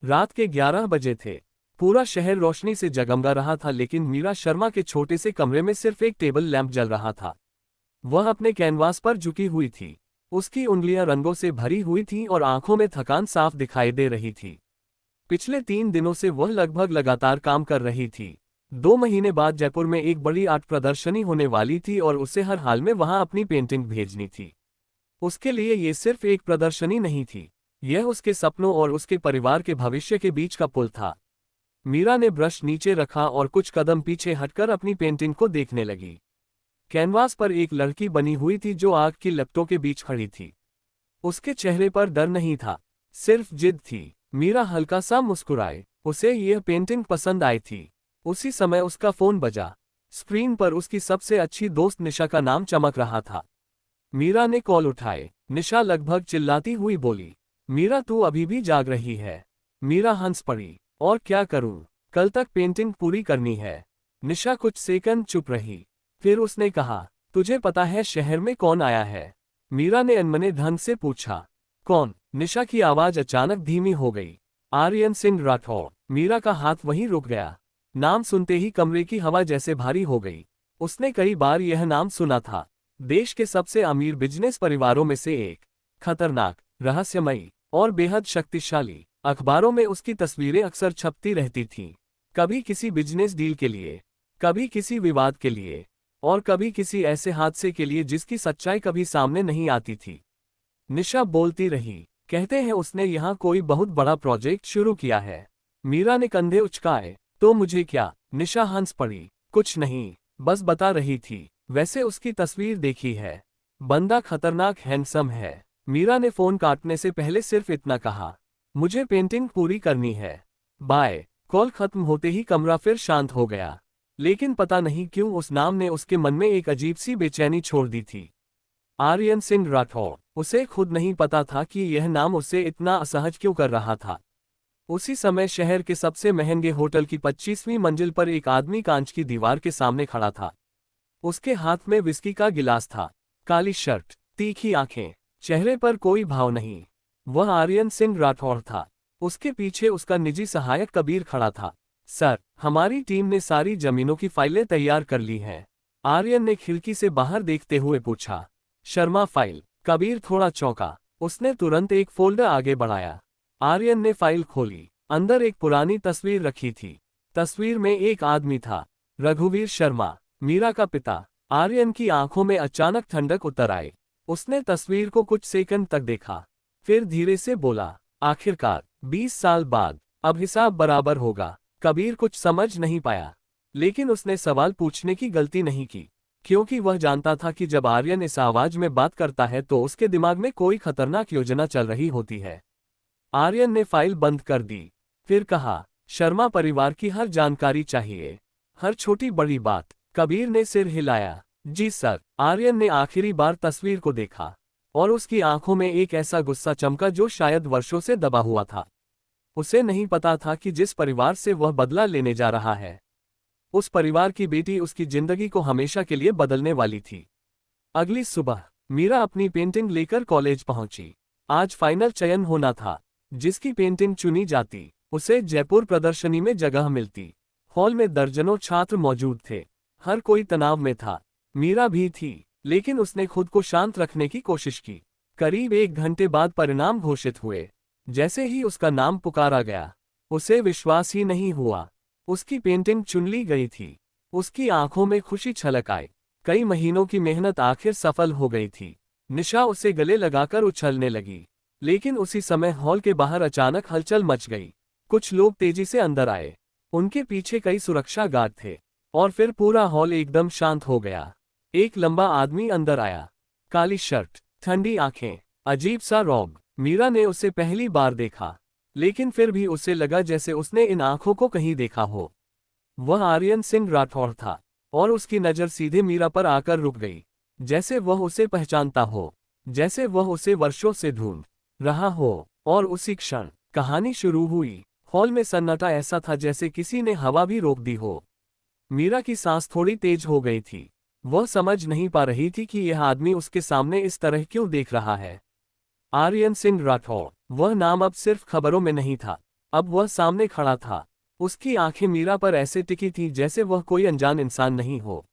रात के 11 बजे थे। पूरा शहर रोशनी से जगमगा रहा था, लेकिन मीरा शर्मा के छोटे से कमरे में सिर्फ एक टेबल लैंप जल रहा था। वह अपने कैनवास पर झुकी हुई थी। उसकी उंगलियां रंगों से भरी हुई थीं और आंखों में थकान साफ दिखाई दे रही थी। पिछले 3 दिनों से वह लगभग लगातार काम कर रही थी। 2 महीने बाद जयपुर में एक बड़ी आर्ट प्रदर्शनी होने वाली थी और उसे हर हाल में वहां अपनी पेंटिंग भेजनी थी। उसके लिए ये सिर्फ एक प्रदर्शनी नहीं थी, यह उसके सपनों और उसके परिवार के भविष्य के बीच का पुल था। मीरा ने ब्रश नीचे रखा और कुछ कदम पीछे हटकर अपनी पेंटिंग को देखने लगी। कैनवास पर एक लड़की बनी हुई थी जो आग की लपटों के बीच खड़ी थी। उसके चेहरे पर डर नहीं था, सिर्फ जिद थी। मीरा हल्का सा मुस्कुराए, उसे यह पेंटिंग पसंद आई थी। उसी समय उसका फोन बजा। स्क्रीन पर उसकी सबसे अच्छी दोस्त निशा का नाम चमक रहा था। मीरा ने कॉल उठाए। निशा लगभग चिल्लाती हुई बोली, मीरा तू अभी भी जाग रही है? मीरा हंस पड़ी, और क्या करूं, कल तक पेंटिंग पूरी करनी है। निशा कुछ सेकंड चुप रही, फिर उसने कहा, तुझे पता है शहर में कौन आया है? मीरा ने अनमने ढंग से पूछा। कौन? निशा की आवाज अचानक धीमी हो गई। आर्यन सिंह राठौड़। मीरा का हाथ वहीं रुक गया। नाम सुनते ही कमरे की हवा जैसे भारी हो गई। उसने कई बार यह नाम सुना था। देश के सबसे अमीर बिजनेस परिवारों में से एक। खतरनाक, रहस्यमयी और बेहद शक्तिशाली। अखबारों में उसकी तस्वीरें अक्सर छपती रहती थीं। कभी किसी बिजनेस डील के लिए, कभी किसी विवाद के लिए, और कभी किसी ऐसे हादसे के लिए जिसकी सच्चाई कभी सामने नहीं आती थी। निशा बोलती रही, कहते हैं उसने यहाँ कोई बहुत बड़ा प्रोजेक्ट शुरू किया है। मीरा ने कंधे उचकाए। तो मुझे क्या? निशा हंस पड़ी। कुछ नहीं, बस बता रही थी। वैसे उसकी तस्वीर देखी है, बंदा खतरनाक हैंडसम है। मीरा ने फोन काटने से पहले सिर्फ इतना कहा, मुझे पेंटिंग पूरी करनी है। बाय। कॉल खत्म होते ही कमरा फिर शांत हो गया। लेकिन पता नहीं क्यों उस नाम ने उसके मन में एक अजीब सी बेचैनी छोड़ दी थी। आर्यन सिंह राठौड़। उसे खुद नहीं पता था कि यह नाम उसे इतना असहज क्यों कर रहा था। उसी समय शहर के सबसे महंगे होटल की 25वीं मंजिल पर एक आदमी कांच की दीवार के सामने खड़ा था। उसके हाथ में विस्की का गिलास था। काली शर्ट, तीखी आंखें, चेहरे पर कोई भाव नहीं। वह आर्यन सिंह राठौड़ था। उसके पीछे उसका निजी सहायक कबीर खड़ा था। सर, हमारी टीम ने सारी जमीनों की फाइलें तैयार कर ली हैं। आर्यन ने खिड़की से बाहर देखते हुए पूछा। शर्मा फाइल? कबीर थोड़ा चौंका। उसने तुरंत एक फोल्डर आगे बढ़ाया। आर्यन ने फाइल खोली। अंदर एक पुरानी तस्वीर रखी थी। तस्वीर में एक आदमी था, रघुवीर शर्मा, मीरा का पिता। आर्यन की आंखों में अचानक ठंडक उतर आई। उसने तस्वीर को कुछ सेकंड तक देखा, फिर धीरे से बोला, आखिरकार 20 साल बाद अब हिसाब बराबर होगा। कबीर कुछ समझ नहीं पाया, लेकिन उसने सवाल पूछने की गलती नहीं की, क्योंकि वह जानता था कि जब आर्यन इस आवाज में बात करता है तो उसके दिमाग में कोई खतरनाक योजना चल रही होती है। आर्यन ने फाइल बंद कर दी, फिर कहा, शर्मा परिवार की हर जानकारी चाहिए, हर छोटी बड़ी बात। कबीर ने सिर हिलाया। जी सर। आर्यन ने आखिरी बार तस्वीर को देखा, और उसकी आंखों में एक ऐसा गुस्सा चमका जो शायद वर्षों से दबा हुआ था। उसे नहीं पता था कि जिस परिवार से वह बदला लेने जा रहा है, उस परिवार की बेटी उसकी जिंदगी को हमेशा के लिए बदलने वाली थी। अगली सुबह मीरा अपनी पेंटिंग लेकर कॉलेज पहुंची। आज फाइनल चयन होना था। जिसकी पेंटिंग चुनी जाती, उसे जयपुर प्रदर्शनी में जगह मिलती। हॉल में दर्जनों छात्र मौजूद थे। हर कोई तनाव में था। मीरा भी थी, लेकिन उसने खुद को शांत रखने की कोशिश की। करीब 1 घंटे बाद परिणाम घोषित हुए। जैसे ही उसका नाम पुकारा गया, उसे विश्वास ही नहीं हुआ। उसकी पेंटिंग चुन ली गई थी। उसकी आंखों में खुशी छलक आई। कई महीनों की मेहनत आखिर सफल हो गई थी। निशा उसे गले लगाकर उछलने लगी। लेकिन उसी समय हॉल के बाहर अचानक हलचल मच गई। कुछ लोग तेजी से अंदर आए। उनके पीछे कई सुरक्षा गार्ड थे, और फिर पूरा हॉल एकदम शांत हो गया। एक लंबा आदमी अंदर आया। काली शर्ट, ठंडी आंखें, अजीब सा रौब। मीरा ने उसे पहली बार देखा, लेकिन फिर भी उसे लगा जैसे उसने इन आंखों को कहीं देखा हो। वह आर्यन सिंह राठौड़ था, और उसकी नज़र सीधे मीरा पर आकर रुक गई। जैसे वह उसे पहचानता हो, जैसे वह उसे वर्षों से ढूंढ रहा हो। और उसी क्षण कहानी शुरू हुई। हॉल में सन्नाटा ऐसा था जैसे किसी ने हवा भी रोक दी हो। मीरा की सांस थोड़ी तेज हो गई थी। वह समझ नहीं पा रही थी कि यह आदमी उसके सामने इस तरह क्यों देख रहा है। आर्यन सिंह राठौड़, वह नाम अब सिर्फ खबरों में नहीं था, अब वह सामने खड़ा था। उसकी आंखें मीरा पर ऐसे टिकी थीं जैसे वह कोई अनजान इंसान नहीं हो,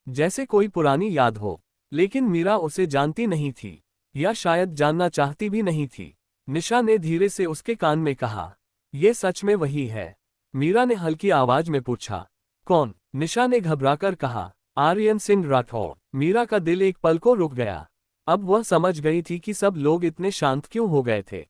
जैसे कोई पुरानी याद हो। लेकिन मीरा उसे जानती नहीं थी, या शायद जानना चाहती भी नहीं थी। निशा ने धीरे से उसके कान में कहा, "ये सच में वही है?" मीरा ने हल्की आवाज में पूछा। "कौन?" निशा ने घबराकर कहा, "आर्यन सिंह राठौड़।" मीरा का दिल एक पल को रुक गया। अब वह समझ गई थी कि सब लोग इतने शांत क्यों हो गए थे।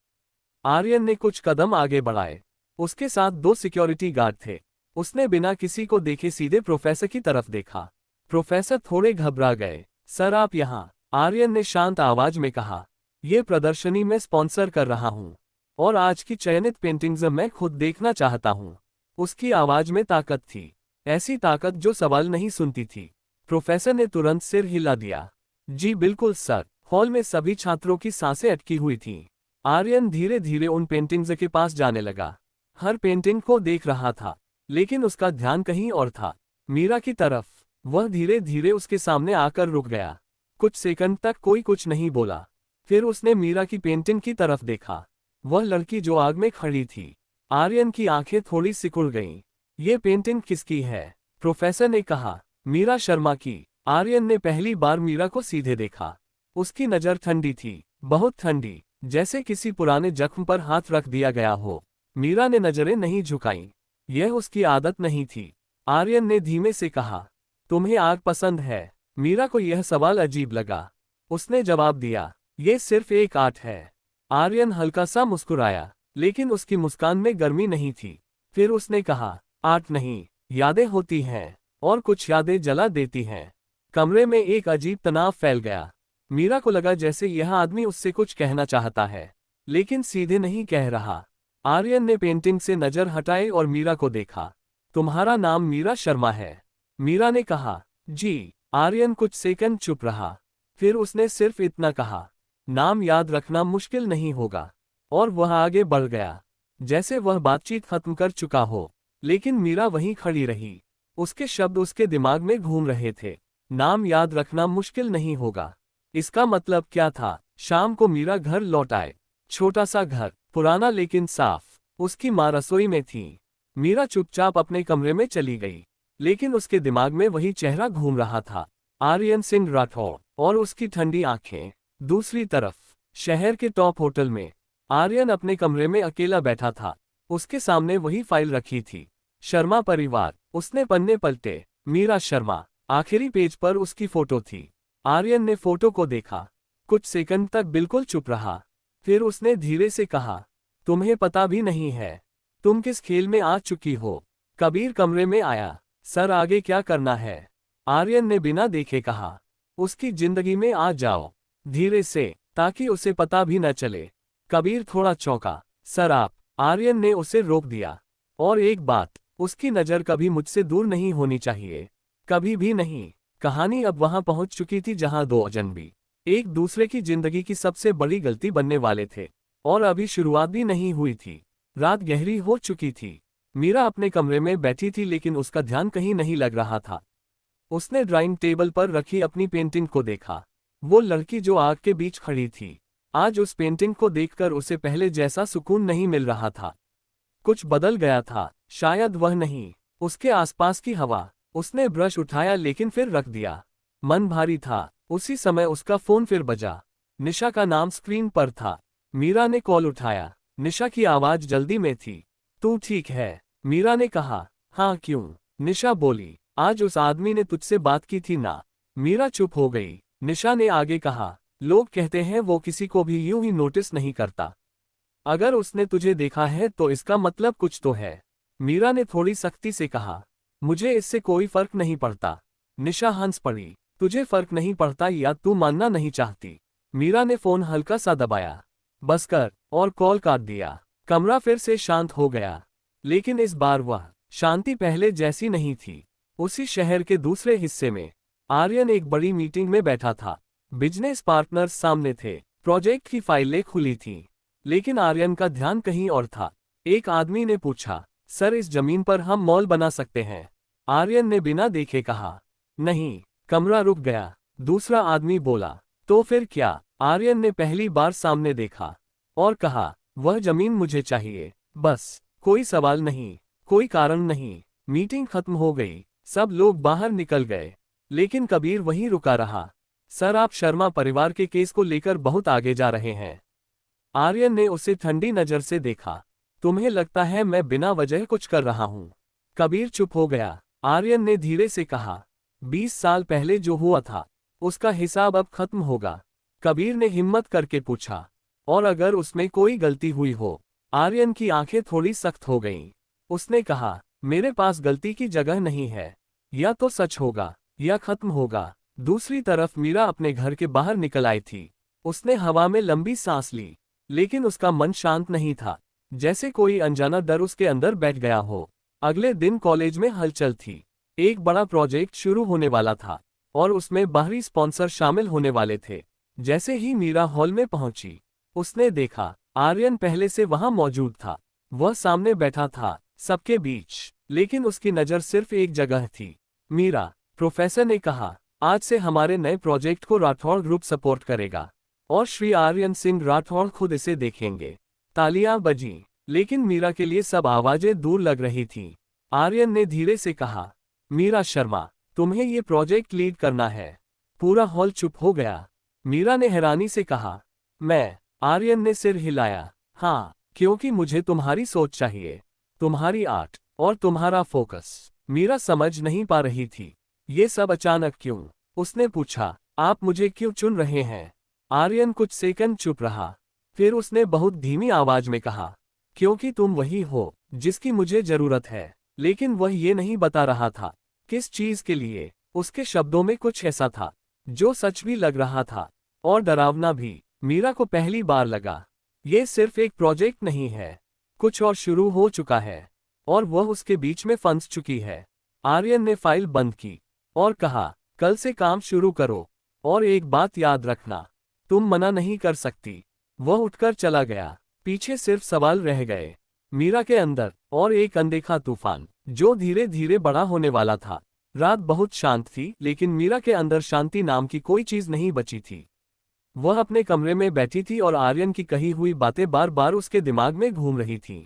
आर्यन ने कुछ कदम आगे बढ़ाए। उसके साथ 2 सिक्योरिटी गार्ड थे। उसने बिना किसी को देखे सीधे प्रोफेसर की तरफ देखा। प्रोफेसर थोड़े घबरा गए। "सर, आप यहाँ?" आर्यन ने शांत आवाज में कहा, "ये प्रदर्शनी मैं स्पॉन्सर कर रहा हूँ, और आज की चयनित पेंटिंग्स मैं खुद देखना चाहता हूँ।" उसकी आवाज में ताकत थी, ऐसी ताकत जो सवाल नहीं सुनती थी। प्रोफेसर ने तुरंत सिर हिला दिया। "जी बिल्कुल सर।" हॉल में सभी छात्रों की सांसें अटकी हुई थीं। आर्यन धीरे धीरे उन पेंटिंग्स के पास जाने लगा। हर पेंटिंग को देख रहा था, लेकिन उसका ध्यान कहीं और था, मीरा की तरफ। वह धीरे धीरे उसके सामने आकर रुक गया। कुछ सेकंड तक कोई कुछ नहीं बोला। फिर उसने मीरा की पेंटिंग की तरफ देखा, वह लड़की जो आग में खड़ी थी। आर्यन की आंखें थोड़ी सिकुड़ गईं। "ये पेंटिंग किसकी है?" प्रोफेसर ने कहा। "मीरा शर्मा की।" आर्यन ने पहली बार मीरा को सीधे देखा। उसकी नज़र ठंडी थी, बहुत ठंडी, जैसे किसी पुराने जख्म पर हाथ रख दिया गया हो। मीरा ने नजरें नहीं झुकाईं। यह उसकी आदत नहीं थी। आर्यन ने धीमे से कहा, "तुम्हें आग पसंद है?" मीरा को यह सवाल अजीब लगा। उसने जवाब दिया, "ये सिर्फ एक आर्ट है।" आर्यन हल्का सा मुस्कुराया, लेकिन उसकी मुस्कान में गर्मी नहीं थी। फिर उसने कहा, "आर्ट नहीं, यादें होती हैं, और कुछ यादें जला देती हैं।" कमरे में एक अजीब तनाव फैल गया। मीरा को लगा जैसे यह आदमी उससे कुछ कहना चाहता है, लेकिन सीधे नहीं कह रहा। आर्यन ने पेंटिंग से नजर हटाई और मीरा को देखा। "तुम्हारा नाम मीरा शर्मा है?" मीरा ने कहा। "जी।" आर्यन कुछ सेकंड चुप रहा। फिर उसने सिर्फ इतना कहा, "नाम याद रखना मुश्किल नहीं होगा।" और वह आगे बढ़ गया, जैसे वह बातचीत खत्म कर चुका हो। लेकिन मीरा वहीं खड़ी रही। उसके शब्द उसके दिमाग में घूम रहे थे। नाम याद रखना मुश्किल नहीं होगा। इसका मतलब क्या था? शाम को मीरा घर लौट आए। छोटा सा घर, पुराना लेकिन साफ। उसकी माँ रसोई में थी। मीरा चुपचाप अपने कमरे में चली गई, लेकिन उसके दिमाग में वही चेहरा घूम रहा था, आर्यन सिंह राठौड़, और उसकी ठंडी आंखें। दूसरी तरफ, शहर के टॉप होटल में, आर्यन अपने कमरे में अकेला बैठा था। उसके सामने वही फाइल रखी थी, शर्मा परिवार। उसने पन्ने पलटे, मीरा शर्मा। आखिरी पेज पर उसकी फोटो थी। आर्यन ने फोटो को देखा, कुछ सेकंड तक बिल्कुल चुप रहा। फिर उसने धीरे से कहा, "तुम्हें पता भी नहीं है तुम किस खेल में आ चुकी हो।" कबीर कमरे में आया। "सर, आगे क्या करना है?" आर्यन ने बिना देखे कहा। "उसकी जिंदगी में आ जाओ, धीरे से, ताकि उसे पता भी न चले।" कबीर थोड़ा चौंका। "सर, आप?" आर्यन ने उसे रोक दिया। "और एक बात, उसकी नज़र कभी मुझसे दूर नहीं होनी चाहिए, कभी भी नहीं।" कहानी अब वहां पहुंच चुकी थी जहां 2 अजनबी एक दूसरे की जिंदगी की सबसे बड़ी गलती बनने वाले थे, और अभी शुरुआत भी नहीं हुई थी। रात गहरी हो चुकी थी। मीरा अपने कमरे में बैठी थी, लेकिन उसका ध्यान कहीं नहीं लग रहा था। उसने ड्राइंग टेबल पर रखी अपनी पेंटिंग को देखा। वो लड़की जो आग के बीच खड़ी थी, आज उस पेंटिंग को देखकर उसे पहले जैसा सुकून नहीं मिल रहा था। कुछ बदल गया था, शायद वह नहीं, उसके आसपास की हवा। उसने ब्रश उठाया लेकिन फिर रख दिया। मन भारी था। उसी समय उसका फोन फिर बजा। निशा का नाम स्क्रीन पर था। मीरा ने कॉल उठाया। निशा की आवाज जल्दी में थी। "तू ठीक है?" मीरा ने कहा। "हाँ, क्यों?" निशा बोली। "आज उस आदमी ने तुझसे बात की थी ना?" मीरा चुप हो गई। निशा ने आगे कहा, "लोग कहते हैं वो किसी को भी यूं ही नोटिस नहीं करता। अगर उसने तुझे देखा है तो इसका मतलब कुछ तो है।" मीरा ने थोड़ी सख्ती से कहा, "मुझे इससे कोई फर्क नहीं पड़ता।" निशा हंस पड़ी। "तुझे फर्क नहीं पड़ता या तू मानना नहीं चाहती?" मीरा ने फोन हल्का सा दबाया। "बस कर," और कॉल काट दिया। कमरा फिर से शांत हो गया, लेकिन इस बार वह शांति पहले जैसी नहीं थी। उसी शहर के दूसरे हिस्से में आर्यन एक बड़ी मीटिंग में बैठा था। बिजनेस पार्टनर्स सामने थे। प्रोजेक्ट की फाइलें खुली थीं, लेकिन आर्यन का ध्यान कहीं और था। एक आदमी ने पूछा, "सर, इस जमीन पर हम मॉल बना सकते हैं?" आर्यन ने बिना देखे कहा, "नहीं।" कमरा रुक गया। दूसरा आदमी बोला, "तो फिर क्या?" आर्यन ने पहली बार सामने देखा और कहा, "वह जमीन मुझे चाहिए, बस।" कोई सवाल नहीं, कोई कारण नहीं। मीटिंग खत्म हो गई, सब लोग बाहर निकल गए, लेकिन कबीर वहीं रुका रहा। सर, आप शर्मा परिवार के केस को लेकर बहुत आगे जा रहे हैं। आर्यन ने उसे ठंडी नजर से देखा। तुम्हें लगता है मैं बिना वजह कुछ कर रहा हूं? कबीर चुप हो गया। आर्यन ने धीरे से कहा, 20 साल पहले जो हुआ था उसका हिसाब अब खत्म होगा। कबीर ने हिम्मत करके पूछा, और अगर उसमें कोई गलती हुई हो? आर्यन की आंखें थोड़ी सख्त हो गईं। उसने कहा, मेरे पास गलती की जगह नहीं है। या तो सच होगा या खत्म होगा। दूसरी तरफ मीरा अपने घर के बाहर निकल आई थी। उसने हवा में लंबी सांस ली, लेकिन उसका मन शांत नहीं था, जैसे कोई अनजाना डर उसके अंदर बैठ गया हो। अगले दिन कॉलेज में हलचल थी। एक बड़ा प्रोजेक्ट शुरू होने वाला था और उसमें बाहरी स्पॉन्सर शामिल होने वाले थे। जैसे ही मीरा हॉल में पहुंची, उसने देखा आर्यन पहले से वहां मौजूद था। वह सामने बैठा था, सबके बीच, लेकिन उसकी नज़र सिर्फ एक जगह थी। मीरा, प्रोफेसर ने कहा, आज से हमारे नए प्रोजेक्ट को राठौड़ ग्रुप सपोर्ट करेगा और श्री आर्यन सिंह राठौड़ खुद इसे देखेंगे। तालियां बजीं, लेकिन मीरा के लिए सब आवाजें दूर लग रही थीं। आर्यन ने धीरे से कहा, मीरा शर्मा, तुम्हें ये प्रोजेक्ट लीड करना है। पूरा हॉल चुप हो गया। मीरा ने हैरानी से कहा, मैं? आर्यन ने सिर हिलाया। हाँ, क्योंकि मुझे तुम्हारी सोच चाहिए, तुम्हारी आर्ट और तुम्हारा फोकस। मीरा समझ नहीं पा रही थी, ये सब अचानक क्यों? उसने पूछा, आप मुझे क्यों चुन रहे हैं? आर्यन कुछ सेकंड चुप रहा, फिर उसने बहुत धीमी आवाज में कहा, क्योंकि तुम वही हो जिसकी मुझे जरूरत है। लेकिन वह ये नहीं बता रहा था किस चीज के लिए। उसके शब्दों में कुछ ऐसा था जो सच भी लग रहा था और डरावना भी। मीरा को पहली बार लगा, ये सिर्फ एक प्रोजेक्ट नहीं है, कुछ और शुरू हो चुका है और वह उसके बीच में फंस चुकी है। आर्यन ने फाइल बंद की और कहा, कल से काम शुरू करो और एक बात याद रखना, तुम मना नहीं कर सकती। वह उठकर चला गया। पीछे सिर्फ सवाल रह गए, मीरा के अंदर, और एक अनदेखा तूफान जो धीरे धीरे बड़ा होने वाला था। रात बहुत शांत थी, लेकिन मीरा के अंदर शांति नाम की कोई चीज नहीं बची थी। वह अपने कमरे में बैठी थी और आर्यन की कही हुई बातें बार बार उसके दिमाग में घूम रही थीं।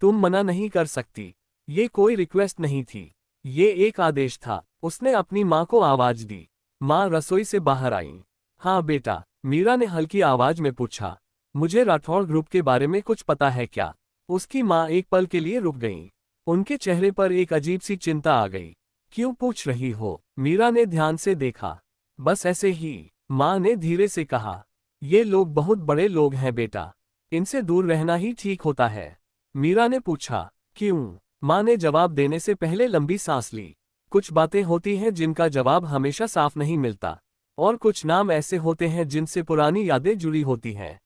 तुम मना नहीं कर सकती। ये कोई रिक्वेस्ट नहीं थी, ये एक आदेश था। उसने अपनी माँ को आवाज दी। माँ रसोई से बाहर आई। हाँ बेटा, मीरा ने हल्की आवाज में पूछा, मुझे राठौड़ ग्रुप के बारे में कुछ पता है क्या? उसकी माँ एक पल के लिए रुक गईं। उनके चेहरे पर एक अजीब सी चिंता आ गई। क्यों पूछ रही हो? मीरा ने ध्यान से देखा। बस ऐसे ही, माँ ने धीरे से कहा। ये लोग बहुत बड़े लोग हैं बेटा, इनसे दूर रहना ही ठीक होता है। मीरा ने पूछा, क्यों? माँ ने जवाब देने से पहले लंबी सांस ली। कुछ बातें होती हैं जिनका जवाब हमेशा साफ नहीं मिलता, और कुछ नाम ऐसे होते हैं जिनसे पुरानी यादें जुड़ी होती हैं।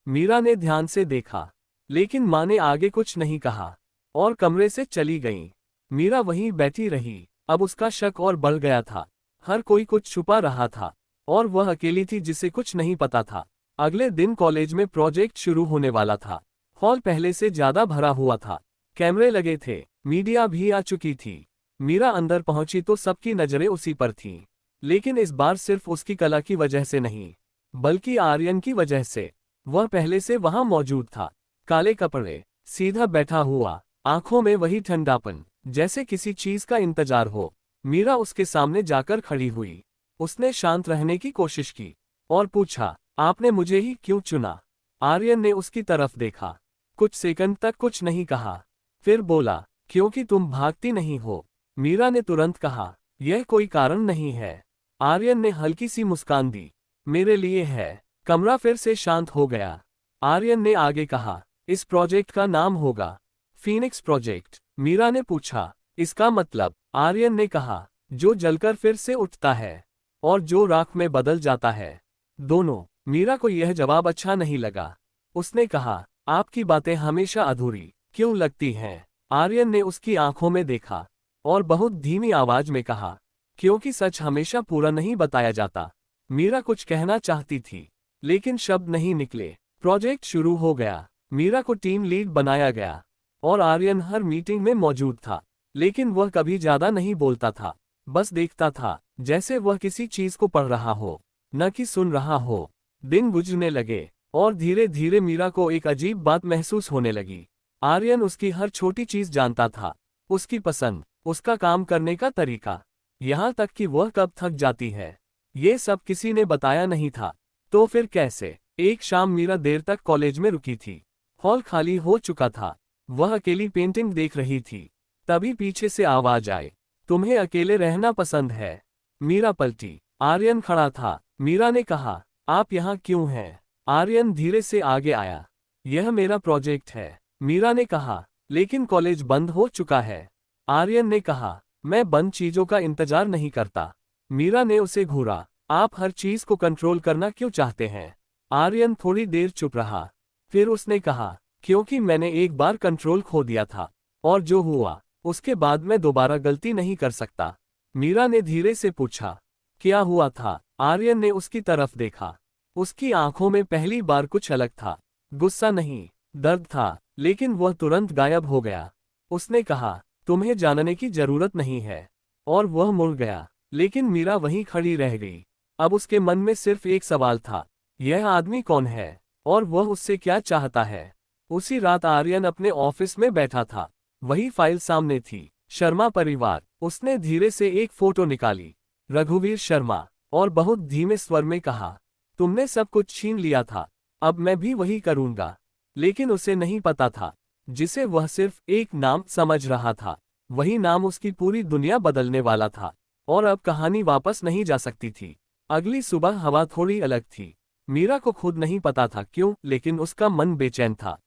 मीरा ने ध्यान से देखा, लेकिन माँ ने आगे कुछ नहीं कहा और कमरे से चली गईं। मीरा वहीं बैठी रही। अब उसका शक और बढ़ गया था। हर कोई कुछ छुपा रहा था और वह अकेली थी जिसे कुछ नहीं पता था। अगले दिन कॉलेज में प्रोजेक्ट शुरू होने वाला था। हॉल पहले से ज्यादा भरा हुआ था। कैमरे लगे थे, मीडिया भी आ चुकी थी। मीरा अंदर पहुंची तो सबकी नजरें उसी पर थीं। लेकिन इस बार सिर्फ उसकी कला की वजह से नहीं, बल्कि आर्यन की वजह से। वह पहले से वहां मौजूद था। काले कपड़े, सीधा बैठा हुआ, आंखों में वही ठंडापन, जैसे किसी चीज का इंतजार हो। मीरा उसके सामने जाकर खड़ी हुई। उसने शांत रहने की कोशिश की और पूछा, आपने मुझे ही क्यों चुना? आर्यन ने उसकी तरफ देखा। कुछ सेकंड तक कुछ नहीं कहा, फिर बोला, क्योंकि तुम भागती नहीं हो। मीरा ने तुरंत कहा, यह कोई कारण नहीं है। आर्यन ने हल्की सी मुस्कान दी, मेरे लिए है। कमरा फिर से शांत हो गया। आर्यन ने आगे कहा, इस प्रोजेक्ट का नाम होगा फीनिक्स प्रोजेक्ट। मीरा ने पूछा, इसका मतलब? आर्यन ने कहा, जो जलकर फिर से उठता है और जो राख में बदल जाता है, दोनों। मीरा को यह जवाब अच्छा नहीं लगा। उसने कहा, आपकी बातें हमेशा अधूरी क्यों लगती हैं? आर्यन ने उसकी आंखों में देखा और बहुत धीमी आवाज में कहा, क्योंकि सच हमेशा पूरा नहीं बताया जाता। मीरा कुछ कहना चाहती थी, लेकिन शब्द नहीं निकले। प्रोजेक्ट शुरू हो गया। मीरा को टीम लीड बनाया गया और आर्यन हर मीटिंग में मौजूद था, लेकिन वह कभी ज्यादा नहीं बोलता था, बस देखता था, जैसे वह किसी चीज को पढ़ रहा हो, न कि सुन रहा हो। दिन गुजरने लगे और धीरे धीरे मीरा को एक अजीब बात महसूस होने लगी। आर्यन उसकी हर छोटी चीज जानता था, उसकी पसंद, उसका काम करने का तरीका, यहाँ तक कि वह कब थक जाती है, ये सब किसी ने बताया नहीं था। तो फिर कैसे? एक शाम मीरा देर तक कॉलेज में रुकी थी। हॉल खाली हो चुका था। वह अकेली पेंटिंग देख रही थी। तभी पीछे से आवाज आई, तुम्हें अकेले रहना पसंद है? मीरा पलटी। आर्यन खड़ा था। मीरा ने कहा, आप यहाँ क्यों हैं? आर्यन धीरे से आगे आया। यह मेरा प्रोजेक्ट है। मीरा ने कहा, लेकिन कॉलेज बंद हो चुका है। आर्यन ने कहा, मैं बंद चीजों का इंतजार नहीं करता। मीरा ने उसे घूरा। आप हर चीज को कंट्रोल करना क्यों चाहते हैं? आर्यन थोड़ी देर चुप रहा। फिर उसने कहा, क्योंकि मैंने एक बार कंट्रोल खो दिया था, और जो हुआ उसके बाद मैं दोबारा गलती नहीं कर सकता। मीरा ने धीरे से पूछा, क्या हुआ था? आर्यन ने उसकी तरफ देखा। उसकी आंखों में पहली बार कुछ अलग था। गुस्सा नहीं, दर्द था, लेकिन वह तुरंत गायब हो गया। उसने कहा, तुम्हें जानने की जरूरत नहीं है। और वह मुड़ गया, लेकिन मीरा वहीं खड़ी रह गई। अब उसके मन में सिर्फ एक सवाल था, यह आदमी कौन है और वह उससे क्या चाहता है? उसी रात आर्यन अपने ऑफिस में बैठा था। वही फाइल सामने थी, शर्मा परिवार। उसने धीरे से एक फोटो निकाली, रघुवीर शर्मा, और बहुत धीमे स्वर में कहा, तुमने सब कुछ छीन लिया था, अब मैं भी वही करूंगा। लेकिन उसे नहीं पता था, जिसे वह सिर्फ एक नाम समझ रहा था, वही नाम उसकी पूरी दुनिया बदलने वाला था। और अब कहानी वापस नहीं जा सकती थी। अगली सुबह हवा थोड़ी अलग थी। मीरा को खुद नहीं पता था क्यों, लेकिन उसका मन बेचैन था,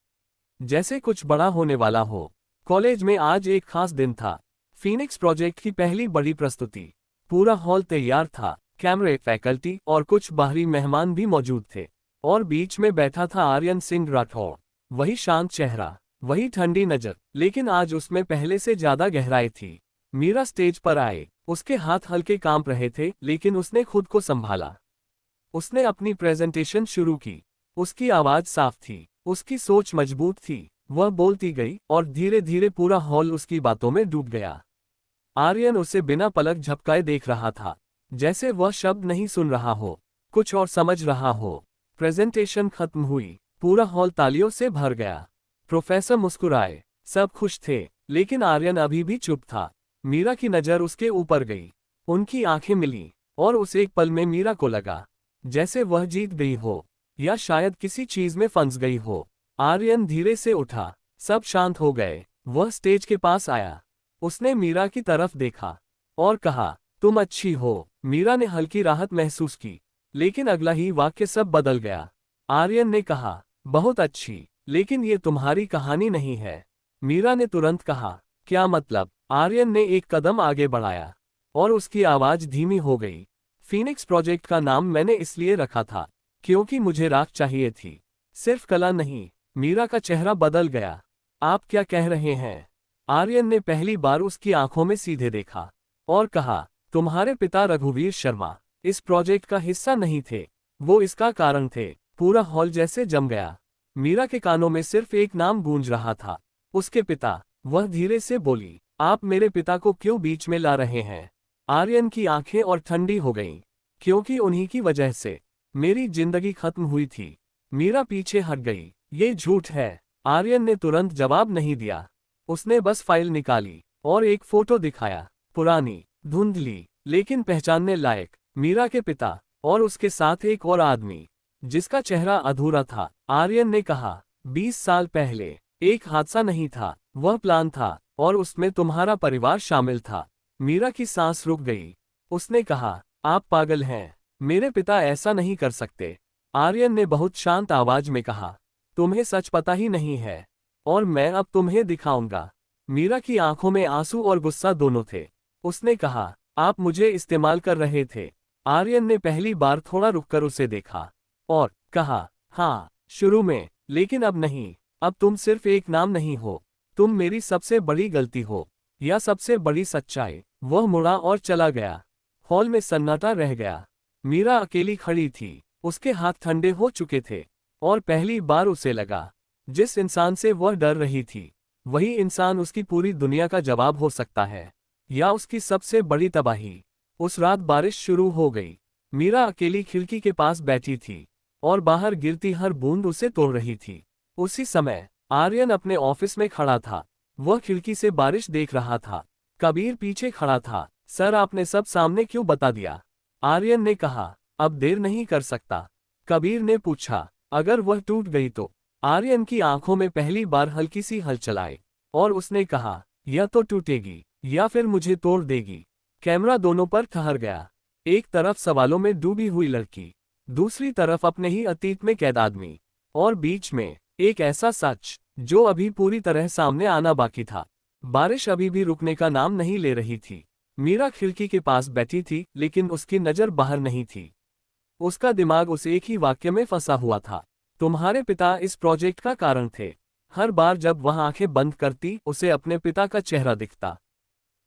जैसे कुछ बड़ा होने वाला हो। कॉलेज में आज एक खास दिन था, फीनिक्स प्रोजेक्ट की पहली बड़ी प्रस्तुति। पूरा हॉल तैयार था, कैमरे, फैकल्टी और कुछ बाहरी मेहमान भी मौजूद थे। और बीच में बैठा था आर्यन सिंह राठौड़। वही शांत चेहरा, वही ठंडी नजर, लेकिन आज उसमें पहले से ज्यादा गहराई थी। मीरा स्टेज पर आए। उसके हाथ हल्के कांप रहे थे, लेकिन उसने खुद को संभाला। उसने अपनी प्रेजेंटेशन शुरू की। उसकी आवाज साफ थी, उसकी सोच मजबूत थी। वह बोलती गई और धीरे धीरे पूरा हॉल उसकी बातों में डूब गया। आर्यन उसे बिना पलक झपकाए देख रहा था, जैसे वह शब्द नहीं सुन रहा हो, कुछ और समझ रहा हो। प्रेजेंटेशन खत्म हुई। पूरा हॉल तालियों से भर गया। प्रोफेसर मुस्कुराए, सब खुश थे, लेकिन आर्यन अभी भी चुप था। मीरा की नजर उसके ऊपर गई। उनकी आंखें मिली, और उस एक पल में मीरा को लगा जैसे वह जीत गई हो, या शायद किसी चीज में फंस गई हो। आर्यन धीरे से उठा। सब शांत हो गए। वह स्टेज के पास आया। उसने मीरा की तरफ देखा और कहा, तुम अच्छी हो। मीरा ने हल्की राहत महसूस की, लेकिन अगला ही वाक्य सब बदल गया। आर्यन ने कहा, बहुत अच्छी, लेकिन ये तुम्हारी कहानी नहीं है। मीरा ने तुरंत कहा, क्या मतलब? आर्यन ने एक कदम आगे बढ़ाया, और उसकी आवाज धीमी हो गई। फीनिक्स प्रोजेक्ट का नाम मैंने इसलिए रखा था, क्योंकि मुझे राख चाहिए थी, सिर्फ कला नहीं। मीरा का चेहरा बदल गया। आप क्या कह रहे हैं? आर्यन ने पहली बार उसकी आंखों में सीधे देखा, और कहा, तुम्हारे पिता रघुवीर शर्मा इस प्रोजेक्ट का हिस्सा नहीं थे, वो इसका कारण थे। पूरा हॉल जैसे जम गया। मीरा के कानों में सिर्फ एक नाम गूंज रहा था, उसके पिता। वह धीरे से बोली, आप मेरे पिता को क्यों बीच में ला रहे हैं? आर्यन की आंखें और ठंडी हो गईं, क्योंकि उन्हीं की वजह से मेरी जिंदगी खत्म हुई थी। मीरा पीछे हट गई। ये झूठ है। आर्यन ने तुरंत जवाब नहीं दिया। उसने बस फाइल निकाली और एक फोटो दिखाया, पुरानी, धुंधली, लेकिन पहचानने लायक। मीरा के पिता, और उसके साथ एक और आदमी, जिसका चेहरा अधूरा था। आर्यन ने कहा, 20 साल पहले एक हादसा नहीं था, वह प्लान था, और उसमें तुम्हारा परिवार शामिल था। मीरा की सांस रुक गई। उसने कहा, आप पागल हैं, मेरे पिता ऐसा नहीं कर सकते। आर्यन ने बहुत शांत आवाज में कहा, तुम्हें सच पता ही नहीं है, और मैं अब तुम्हें दिखाऊंगा। मीरा की आंखों में आंसू और गुस्सा दोनों थे। उसने कहा, आप मुझे इस्तेमाल कर रहे थे। आर्यन ने पहली बार थोड़ा रुककर उसे देखा, और कहा, हाँ, शुरू में, लेकिन अब नहीं। अब तुम सिर्फ एक नाम नहीं हो, तुम मेरी सबसे बड़ी गलती हो, या सबसे बड़ी सच्चाई। वह मुड़ा और चला गया। हॉल में सन्नाटा रह गया। मीरा अकेली खड़ी थी। उसके हाथ ठंडे हो चुके थे, और पहली बार उसे लगा, जिस इंसान से वह डर रही थी, वही इंसान उसकी पूरी दुनिया का जवाब हो सकता है, या उसकी सबसे बड़ी तबाही। उस रात बारिश शुरू हो गई। मीरा अकेली खिड़की के पास बैठी थी, और बाहर गिरती हर बूंद उसे तोड़ रही थी। उसी समय आर्यन अपने ऑफिस में खड़ा था। वह खिड़की से बारिश देख रहा था। कबीर पीछे खड़ा था। सर, आपने सब सामने क्यों बता दिया? आर्यन ने कहा। अब देर नहीं कर सकता। कबीर ने पूछा, अगर वह टूट गई तो? आर्यन की आंखों में पहली बार हल्की सी हलचल आई और उसने कहा, या तो टूटेगी या फिर मुझे तोड़ देगी। कैमरा दोनों पर ठहर गया। एक तरफ सवालों में डूबी हुई लड़की, दूसरी तरफ अपने ही अतीत में कैद आदमी, और बीच में एक ऐसा सच जो अभी पूरी तरह सामने आना बाकी था। बारिश अभी भी रुकने का नाम नहीं ले रही थी। मीरा खिड़की के पास बैठी थी, लेकिन उसकी नजर बाहर नहीं थी। उसका दिमाग उस एक ही वाक्य में फंसा हुआ था, तुम्हारे पिता इस प्रोजेक्ट का कारण थे। हर बार जब वह आंखें बंद करती, उसे अपने पिता का चेहरा दिखता।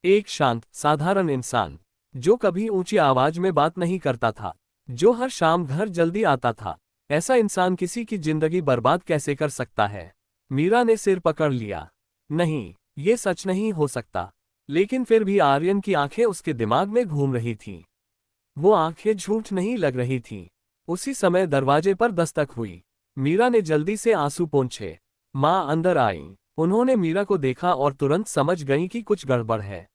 एक शांत, साधारण इंसान, जो कभी ऊंची आवाज में बात नहीं करता था, जो हर शाम घर जल्दी आता था। ऐसा इंसान किसी की जिंदगी बर्बाद कैसे कर सकता है? मीरा ने सिर पकड़ लिया। नहीं, ये सच नहीं हो सकता। लेकिन फिर भी आर्यन की आंखें उसके दिमाग में घूम रही थीं। वो आंखें झूठ नहीं लग रही थीं। उसी समय दरवाजे पर दस्तक हुई। मीरा ने जल्दी से आंसू पोंछे। माँ अंदर आईं। उन्होंने मीरा को देखा और तुरंत समझ गईं कि कुछ गड़बड़ है।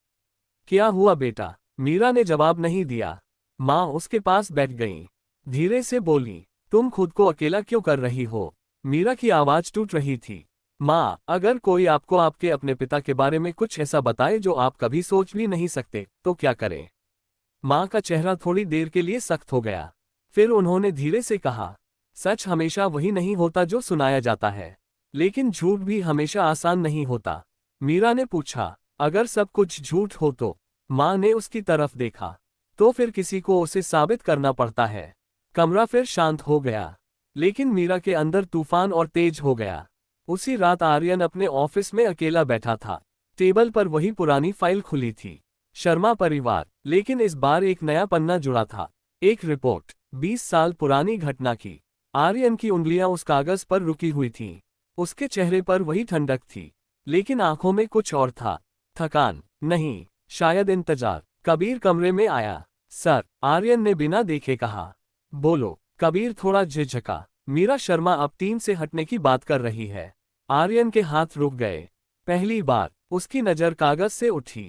क्या हुआ बेटा? मीरा ने जवाब नहीं दिया। माँ उसके पास बैठ गईं। धीरे से बोली, तुम खुद को अकेला क्यों कर रही हो? मीरा की आवाज टूट रही थी। माँ, अगर कोई आपको आपके अपने पिता के बारे में कुछ ऐसा बताए जो आप कभी सोच भी नहीं सकते, तो क्या करें? माँ का चेहरा थोड़ी देर के लिए सख्त हो गया। फिर उन्होंने धीरे से कहा, सच हमेशा वही नहीं होता जो सुनाया जाता है, लेकिन झूठ भी हमेशा आसान नहीं होता। मीरा ने पूछा, अगर सब कुछ झूठ हो तो? माँ ने उसकी तरफ देखा। तो फिर किसी को उसे साबित करना पड़ता है। कमरा फिर शांत हो गया, लेकिन मीरा के अंदर तूफान और तेज हो गया। उसी रात आर्यन अपने ऑफिस में अकेला बैठा था। टेबल पर वही पुरानी फाइल खुली थी, शर्मा परिवार, लेकिन इस बार एक नया पन्ना जुड़ा था। एक रिपोर्ट, 20 साल पुरानी घटना की। आर्यन की उंगलियां उस कागज पर रुकी हुई थीं। उसके चेहरे पर वही ठंडक थी, लेकिन आंखों में कुछ और था। थकान नहीं, शायद इंतजार। कबीर कमरे में आया। सर, आर्यन ने बिना देखे कहा। बोलो। कबीर थोड़ा झिझका। मीरा शर्मा अब टीम से हटने की बात कर रही है। आर्यन के हाथ रुक गए। पहली बार उसकी नजर कागज से उठी।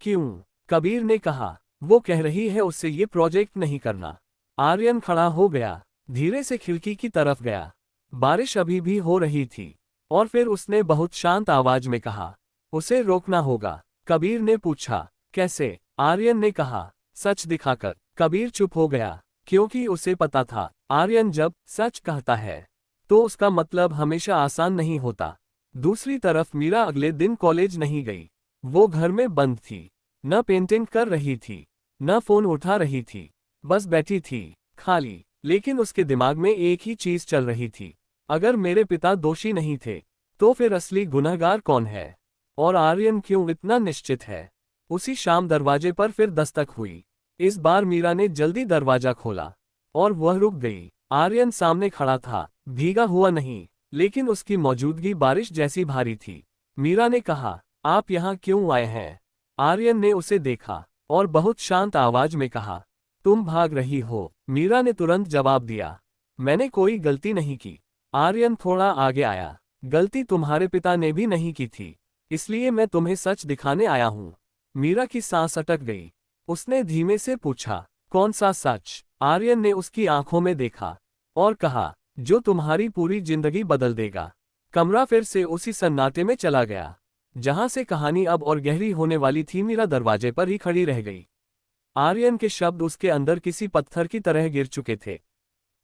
क्यों? कबीर ने कहा। वो कह रही है उससे ये प्रोजेक्ट नहीं करना। आर्यन खड़ा हो गया, धीरे से खिड़की की तरफ गया। बारिश अभी भी हो रही थी, और फिर उसने बहुत शांत आवाज में कहा, उसे रोकना होगा। कबीर ने पूछा, कैसे? आर्यन ने कहा, सच दिखाकर। कबीर चुप हो गया, क्योंकि उसे पता था, आर्यन जब सच कहता है तो उसका मतलब हमेशा आसान नहीं होता। दूसरी तरफ मीरा अगले दिन कॉलेज नहीं गई। वो घर में बंद थी, न पेंटिंग कर रही थी, न फोन उठा रही थी, बस बैठी थी, खाली। लेकिन उसके दिमाग में एक ही चीज चल रही थी, अगर मेरे पिता दोषी नहीं थे, तो फिर असली गुनहगार कौन है? और आर्यन क्यों इतना निश्चित है? उसी शाम दरवाजे पर फिर दस्तक हुई। इस बार मीरा ने जल्दी दरवाजा खोला, और वह रुक गई। आर्यन सामने खड़ा था, भीगा हुआ नहीं, लेकिन उसकी मौजूदगी बारिश जैसी भारी थी। मीरा ने कहा, आप यहाँ क्यों आए हैं? आर्यन ने उसे देखा और बहुत शांत आवाज में कहा, तुम भाग रही हो। मीरा ने तुरंत जवाब दिया, मैंने कोई गलती नहीं की। आर्यन थोड़ा आगे आया, गलती तुम्हारे पिता ने भी नहीं की थी, इसलिए मैं तुम्हें सच दिखाने आया हूँ। मीरा की सांस अटक गई। उसने धीमे से पूछा, कौन सा सच? आर्यन ने उसकी आंखों में देखा और कहा, जो तुम्हारी पूरी जिंदगी बदल देगा। कमरा फिर से उसी सन्नाटे में चला गया, जहां से कहानी अब और गहरी होने वाली थी। मीरा दरवाजे पर ही खड़ी रह गई। आर्यन के शब्द उसके अंदर किसी पत्थर की तरह गिर चुके थे।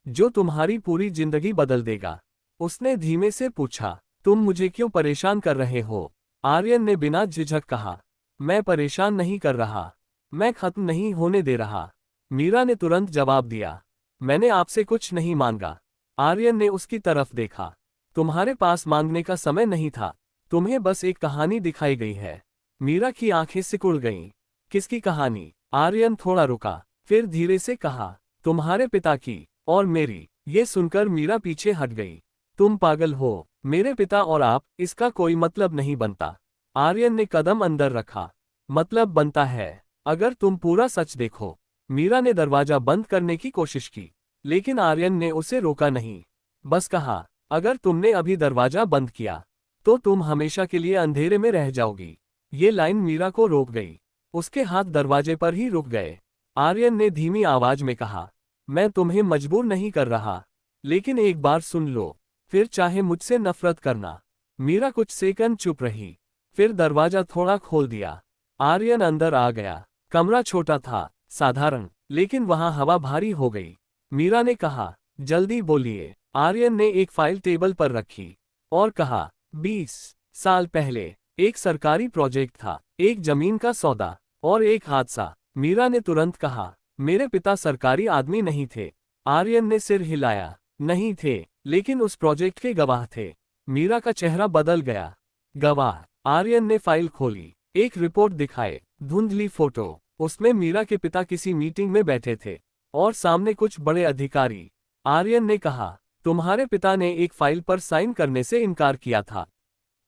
जो तुम्हारी पूरी जिंदगी बदल देगा। उसने धीमे से पूछा, तुम मुझे क्यों परेशान कर रहे हो? आर्यन ने बिना झिझक कहा, मैं परेशान नहीं कर रहा, मैं खत्म नहीं होने दे रहा। मीरा ने तुरंत जवाब दिया, मैंने आपसे कुछ नहीं मांगा। आर्यन ने उसकी तरफ देखा, तुम्हारे पास मांगने का समय नहीं था, तुम्हें बस एक कहानी दिखाई गई है। मीरा की आंखें सिकुड़ गईं। किसकी कहानी? आर्यन थोड़ा रुका, फिर धीरे से कहा, तुम्हारे पिता की और मेरी। ये सुनकर मीरा पीछे हट गई। तुम पागल हो, मेरे पिता और आप, इसका कोई मतलब नहीं बनता। आर्यन ने कदम अंदर रखा, मतलब बनता है, अगर तुम पूरा सच देखो। मीरा ने दरवाजा बंद करने की कोशिश की, लेकिन आर्यन ने उसे रोका नहीं। बस कहा, अगर तुमने अभी दरवाजा बंद किया तो तुम हमेशा के लिए अंधेरे में रह जाओगी। ये लाइन मीरा को रोक गई। उसके हाथ दरवाजे पर ही रुक गए। आर्यन ने धीमी आवाज में कहा, मैं तुम्हें मजबूर नहीं कर रहा, लेकिन एक बार सुन लो, फिर चाहे मुझसे नफरत करना। मीरा कुछ सेकंड चुप रही, फिर दरवाजा थोड़ा खोल दिया। आर्यन अंदर आ गया। कमरा छोटा था, साधारण, लेकिन वहां हवा भारी हो गई। मीरा ने कहा, जल्दी बोलिए। आर्यन ने एक फाइल टेबल पर रखी और कहा, 20 साल पहले एक सरकारी प्रोजेक्ट था, एक जमीन का सौदा और एक हादसा। मीरा ने तुरंत कहा, मेरे पिता सरकारी आदमी नहीं थे। आर्यन ने सिर हिलाया, नहीं थे, लेकिन उस प्रोजेक्ट के गवाह थे। मीरा का चेहरा बदल गया। गवाह? आर्यन ने फाइल खोली, एक रिपोर्ट दिखाए, धुंधली फोटो। उसमें मीरा के पिता किसी मीटिंग में बैठे थे और सामने कुछ बड़े अधिकारी। आर्यन ने कहा, तुम्हारे पिता ने एक फाइल पर साइन करने से इनकार किया था,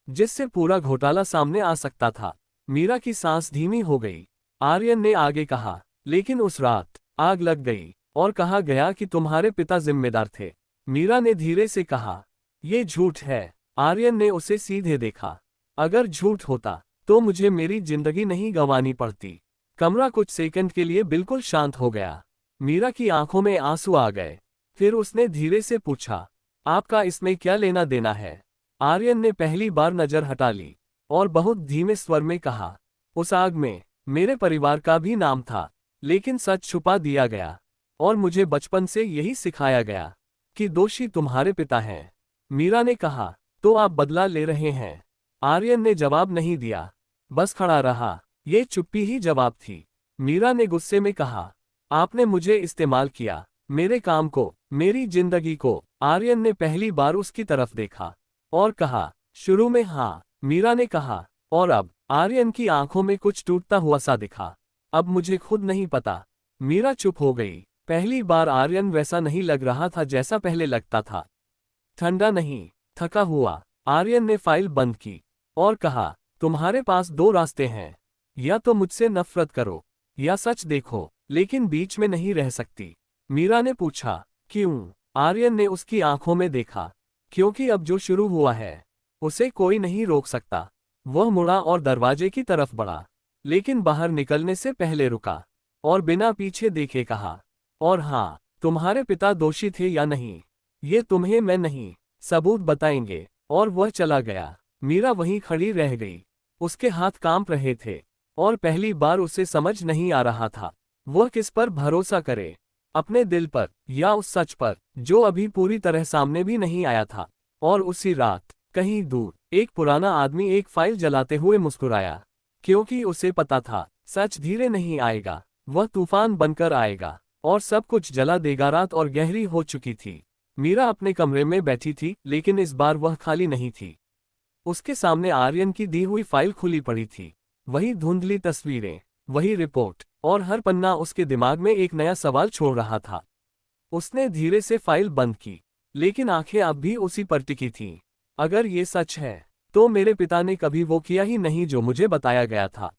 जिससे पूरा घोटाला सामने आ सकता था। मीरा की सांस धीमी हो गई। आर्यन ने आगे कहा, लेकिन उस रात आग लग गई और कहा गया कि तुम्हारे पिता जिम्मेदार थे। मीरा ने धीरे से कहा, यह झूठ है। आर्यन ने उसे सीधे देखा, अगर झूठ होता तो मुझे मेरी जिंदगी नहीं गंवानी पड़ती। कमरा कुछ सेकंड के लिए बिल्कुल शांत हो गया। मीरा की आंखों में आंसू आ गए। फिर उसने धीरे से पूछा, आपका इसमें क्या लेना देना है? आर्यन ने पहली बार नजर हटा ली और बहुत धीमे स्वर में कहा, उस आग में मेरे परिवार का भी नाम था, लेकिन सच छुपा दिया गया और मुझे बचपन से यही सिखाया गया कि दोषी तुम्हारे पिता हैं। मीरा ने कहा, तो आप बदला ले रहे हैं? आर्यन ने जवाब नहीं दिया, बस खड़ा रहा। ये चुप्पी ही जवाब थी। मीरा ने गुस्से में कहा, आपने मुझे इस्तेमाल किया, मेरे काम को, मेरी जिंदगी को। आर्यन ने पहली बार उसकी तरफ देखा और कहा, शुरू में हाँ। मीरा ने कहा, और अब? आर्यन की आंखों में कुछ टूटता हुआ सा दिखा, अब मुझे खुद नहीं पता। मीरा चुप हो गई। पहली बार आर्यन वैसा नहीं लग रहा था जैसा पहले लगता था। ठंडा नहीं, थका हुआ। आर्यन ने फाइल बंद की और कहा, तुम्हारे पास दो रास्ते हैं, या तो मुझसे नफरत करो या सच देखो, लेकिन बीच में नहीं रह सकती। मीरा ने पूछा, क्यों? आर्यन ने उसकी आंखों में देखा, क्योंकि अब जो शुरू हुआ है उसे कोई नहीं रोक सकता। वह मुड़ा और दरवाजे की तरफ बढ़ा, लेकिन बाहर निकलने से पहले रुका और बिना पीछे देखे कहा, और हाँ, तुम्हारे पिता दोषी थे या नहीं, ये तुम्हें मैं नहीं, सबूत बताएंगे। और वह चला गया। मीरा वहीं खड़ी रह गई। उसके हाथ कांप रहे थे और पहली बार उसे समझ नहीं आ रहा था वह किस पर भरोसा करे, अपने दिल पर या उस सच पर जो अभी पूरी तरह सामने भी नहीं आया था। और उसी रात कहीं दूर एक पुराना आदमी एक फाइल जलाते हुए मुस्कुराया, क्योंकि उसे पता था सच धीरे नहीं आएगा, वह तूफान बनकर आएगा और सब कुछ जला देगा। रात और गहरी हो चुकी थी। मीरा अपने कमरे में बैठी थी, लेकिन इस बार वह खाली नहीं थी। उसके सामने आर्यन की दी हुई फाइल खुली पड़ी थी। वही धुंधली तस्वीरें, वही रिपोर्ट, और हर पन्ना उसके दिमाग में एक नया सवाल छोड़ रहा था। उसने धीरे से फाइल बंद की, लेकिन आंखें अब भी उसी पर टिकी थीं। अगर ये सच है, तो मेरे पिता ने कभी वो किया ही नहीं जो मुझे बताया गया था।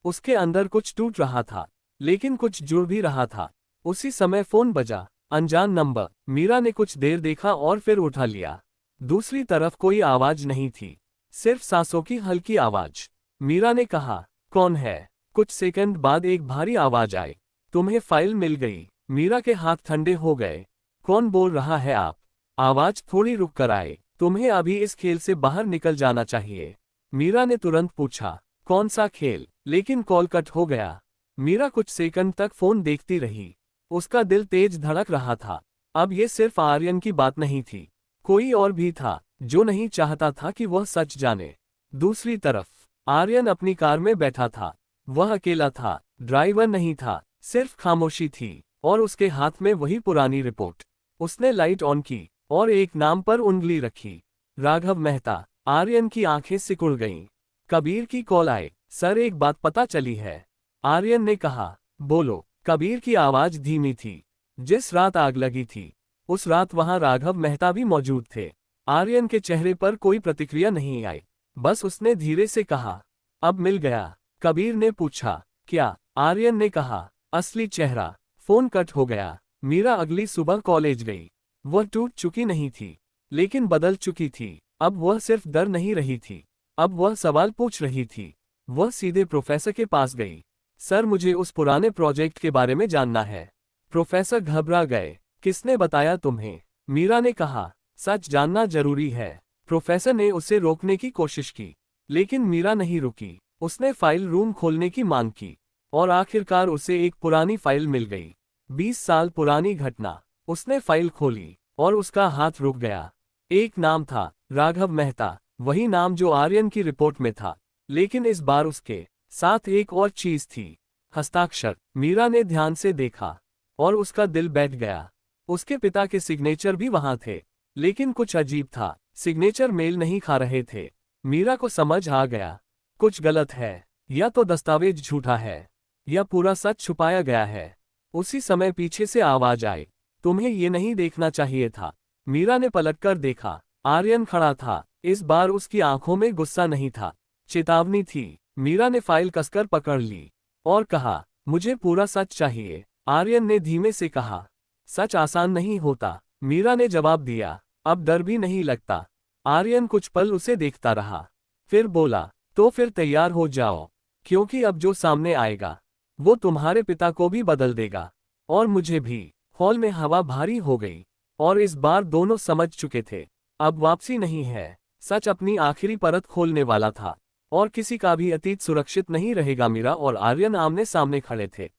उसके अंदर कुछ टूट रहा था, लेकिन कुछ जुड़ भी रहा था। उसी समय फोन बजा, अनजान नंबर। मीरा ने कुछ देर देखा और फिर उठा लिया। दूसरी तरफ कोई आवाज नहीं थी, सिर्फ सांसों की हल्की आवाज। मीरा ने कहा, कौन है? कुछ सेकंड बाद एक भारी आवाज आई, तुम्हें फाइल मिल गई। मीरा के हाथ ठंडे हो गए। कौन बोल रहा है आप? आवाज थोड़ी रुक कर आए, तुम्हें अभी इस खेल से बाहर निकल जाना चाहिए। मीरा ने तुरंत पूछा, कौन सा खेल? लेकिन कॉल कट हो गया। मीरा कुछ सेकंड तक फोन देखती रही। उसका दिल तेज धड़क रहा था। अब ये सिर्फ आर्यन की बात नहीं थी, कोई और भी था जो नहीं चाहता था कि वह सच जाने। दूसरी तरफ आर्यन अपनी कार में बैठा था। वह अकेला था, ड्राइवर नहीं था, सिर्फ खामोशी थी और उसके हाथ में वही पुरानी रिपोर्ट। उसने लाइट ऑन की और एक नाम पर उंगली रखी, राघव मेहता। आर्यन की आंखें सिकुड़ गईं। कबीर की कॉल आए। सर, एक बात पता चली है। आर्यन ने कहा, बोलो। कबीर की आवाज धीमी थी। जिस रात आग लगी थी, उस रात वहां राघव मेहता भी मौजूद थे। आर्यन के चेहरे पर कोई प्रतिक्रिया नहीं आई, बस उसने धीरे से कहा, अब मिल गया। कबीर ने पूछा, क्या? आर्यन ने कहा, असली चेहरा। फोन कट हो गया। मीरा अगली सुबह कॉलेज गई। वह टूट चुकी नहीं थी, लेकिन बदल चुकी थी। अब वह सिर्फ डर नहीं रही थी, अब वह सवाल पूछ रही थी। वह सीधे प्रोफेसर के पास गई। सर, मुझे उस पुराने प्रोजेक्ट के बारे में जानना है। प्रोफेसर घबरा गए। किसने बताया तुम्हें? मीरा ने कहा। सच जानना जरूरी है। प्रोफेसर ने उसे रोकने की कोशिश की, लेकिन मीरा नहीं रुकी। उसने फाइल रूम खोलने की मांग की, और आखिरकार उसे एक पुरानी फाइल मिल गई। 20 साल पुरानी घटना। उसने फाइल खोली, और उसका हाथ रुक गया। एक नाम था, राघव मेहता, वही नाम जो आर्यन की रिपोर्ट में था, लेकिन इस बार उसके साथ एक और चीज थी, हस्ताक्षर। मीरा ने ध्यान से देखा, और उसका दिल बैठ गया। उसके पिता के सिग्नेचर भी वहां थे, लेकिन कुछ अजीब था, सिग्नेचर मेल नहीं खा रहे थे। मीरा को समझ आ गया, कुछ गलत है। या तो दस्तावेज झूठा है, या पूरा सच छुपाया गया है। उसी समय पीछे से आवाज आई, तुम्हें ये नहीं देखना चाहिए था। मीरा ने पलटकर देखा। आर्यन खड़ा था। इस बार उसकी आंखों में गुस्सा नहीं था, चेतावनी थी। मीरा ने फाइल कसकर पकड़ ली, और कहा, मुझे पूरा सच चाहिए। आर्यन ने धीमे से कहा, सच आसान नहीं होता। मीरा ने जवाब दिया, अब डर भी नहीं लगता। आर्यन कुछ पल उसे देखता रहा, फिर बोला, तो फिर तैयार हो जाओ, क्योंकि अब जो सामने आएगा वो तुम्हारे पिता को भी बदल देगा, और मुझे भी। हॉल में हवा भारी हो गई, और इस बार दोनों समझ चुके थे, अब वापसी नहीं है। सच अपनी आखिरी परत खोलने वाला था, और किसी का भी अतीत सुरक्षित नहीं रहेगा। मीरा और आर्यन आमने सामने खड़े थे।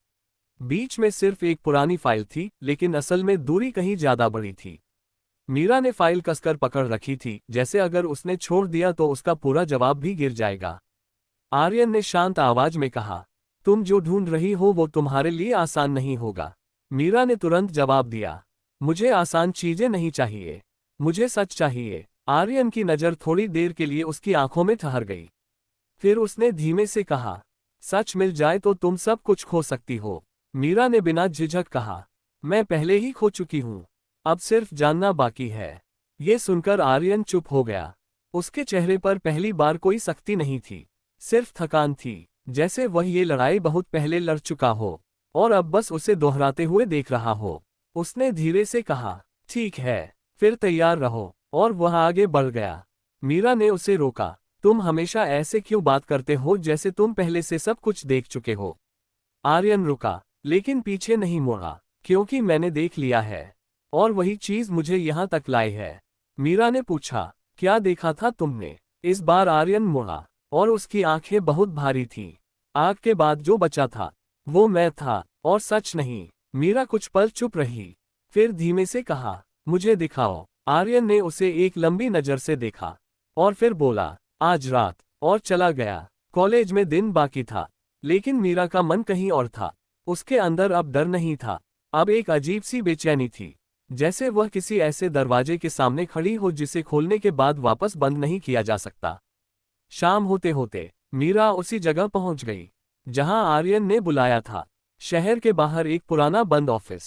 बीच में सिर्फ एक पुरानी फाइल थी, लेकिन असल में दूरी कहीं ज्यादा बड़ी थी। मीरा ने फाइल कसकर पकड़ रखी थी, जैसे अगर उसने छोड़ दिया तो उसका पूरा जवाब भी गिर जाएगा। आर्यन ने शांत आवाज में कहा, तुम जो ढूंढ रही हो वो तुम्हारे लिए आसान नहीं होगा। मीरा ने तुरंत जवाब दिया, मुझे आसान चीजें नहीं चाहिए, मुझे सच चाहिए। आर्यन की नज़र थोड़ी देर के लिए उसकी आंखों में ठहर गई। फिर उसने धीमे से कहा, सच मिल जाए तो तुम सब कुछ खो सकती हो। मीरा ने बिना झिझक कहा, मैं पहले ही खो चुकी हूं, अब सिर्फ जानना बाकी है। ये सुनकर आर्यन चुप हो गया। उसके चेहरे पर पहली बार कोई सख्ती नहीं थी, सिर्फ थकान थी, जैसे वह ये लड़ाई बहुत पहले लड़ चुका हो, और अब बस उसे दोहराते हुए देख रहा हो। उसने धीरे से कहा, ठीक है, फिर तैयार रहो, और वह आगे बढ़ गया। मीरा ने उसे रोका, तुम हमेशा ऐसे क्यों बात करते हो जैसे तुम पहले से सब कुछ देख चुके हो। आर्यन रुका, लेकिन पीछे नहीं मुड़ा, क्योंकि मैंने देख लिया है, और वही चीज मुझे यहाँ तक लाई है। मीरा ने पूछा, क्या देखा था तुमने? इस बार आर्यन मुड़ा, और उसकी आंखें बहुत भारी थीं। आग के बाद जो बचा था वो मैं था, और सच नहीं। मीरा कुछ पल चुप रही, फिर धीमे से कहा, मुझे दिखाओ। आर्यन ने उसे एक लंबी नजर से देखा, और फिर बोला, आज रात, और चला गया। कॉलेज में दिन बाकी था, लेकिन मीरा का मन कहीं और था। उसके अंदर अब डर नहीं था, अब एक अजीब सी बेचैनी थी, जैसे वह किसी ऐसे दरवाजे के सामने खड़ी हो जिसे खोलने के बाद वापस बंद नहीं किया जा सकता। शाम होते होते मीरा उसी जगह पहुंच गई जहां आर्यन ने बुलाया था। शहर के बाहर एक पुराना बंद ऑफिस।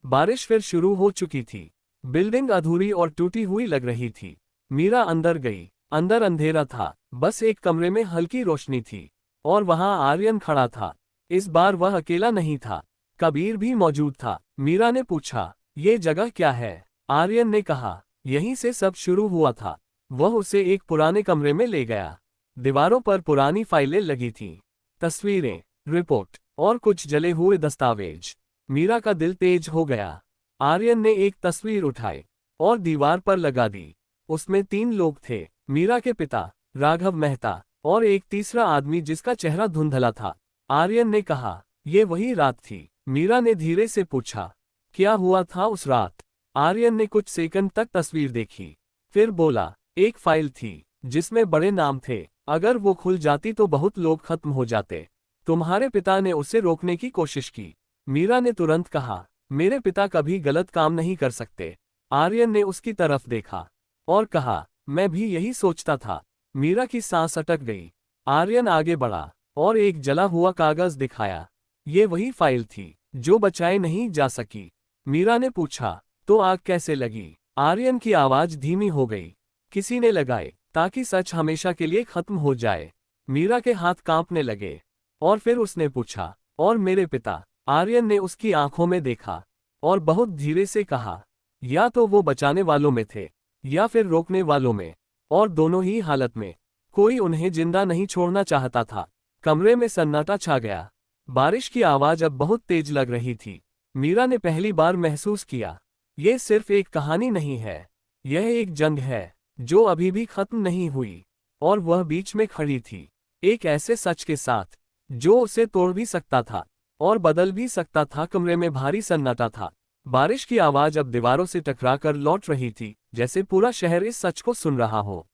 बारिश फिर शुरू हो चुकी थी, बिल्डिंग अधूरी और टूटी हुई लग रही थी। मीरा अंदर गई। अंदर अंधेरा था, बस एक कमरे में हल्की रोशनी थी, और वहां आर्यन खड़ा था। इस बार वह अकेला नहीं था, कबीर भी मौजूद था। मीरा ने पूछा, ये जगह क्या है? आर्यन ने कहा, यहीं से सब शुरू हुआ था। वह उसे एक पुराने कमरे में ले गया। दीवारों पर पुरानी फाइलें लगी थीं, तस्वीरें, रिपोर्ट, और कुछ जले हुए दस्तावेज। मीरा का दिल तेज हो गया। आर्यन ने एक तस्वीर उठाई और दीवार पर लगा दी। उसमें 3 लोग थे, मीरा के पिता, राघव मेहता, और एक तीसरा आदमी जिसका चेहरा धुंधला था। आर्यन ने कहा, ये वही रात थी? मीरा ने धीरे से पूछा, क्या हुआ था उस रात? आर्यन ने कुछ सेकंड तक तस्वीर देखी, फिर बोला, एक फाइल थी जिसमें बड़े नाम थे, अगर वो खुल जाती तो बहुत लोग खत्म हो जाते। तुम्हारे पिता ने उसे रोकने की कोशिश की। मीरा ने तुरंत कहा, मेरे पिता कभी गलत काम नहीं कर सकते। आर्यन ने उसकी तरफ देखा और कहा, मैं भी यही सोचता था। मीरा की सांस अटक गई। आर्यन आगे बढ़ा और एक जला हुआ कागज दिखाया। ये वही फाइल थी जो बचाई नहीं जा सकी। मीरा ने पूछा, तो आग कैसे लगी? आर्यन की आवाज धीमी हो गई, किसी ने लगाए, ताकि सच हमेशा के लिए खत्म हो जाए। मीरा के हाथ कांपने लगे, और फिर उसने पूछा, और मेरे पिता? आर्यन ने उसकी आंखों में देखा और बहुत धीरे से कहा, या तो वो बचाने वालों में थे या फिर रोकने वालों में। और दोनों ही हालत में कोई उन्हें जिंदा नहीं छोड़ना चाहता था। कमरे में सन्नाटा छा गया। बारिश की आवाज अब बहुत तेज लग रही थी। मीरा ने पहली बार महसूस किया, ये सिर्फ एक कहानी नहीं है, यह एक जंग है जो अभी भी खत्म नहीं हुई। और वह बीच में खड़ी थी, एक ऐसे सच के साथ जो उसे तोड़ भी सकता था और बदल भी सकता था। कमरे में भारी सन्नाटा था। बारिश की आवाज अब दीवारों से टकराकर लौट रही थी, जैसे पूरा शहर इस सच को सुन रहा हो।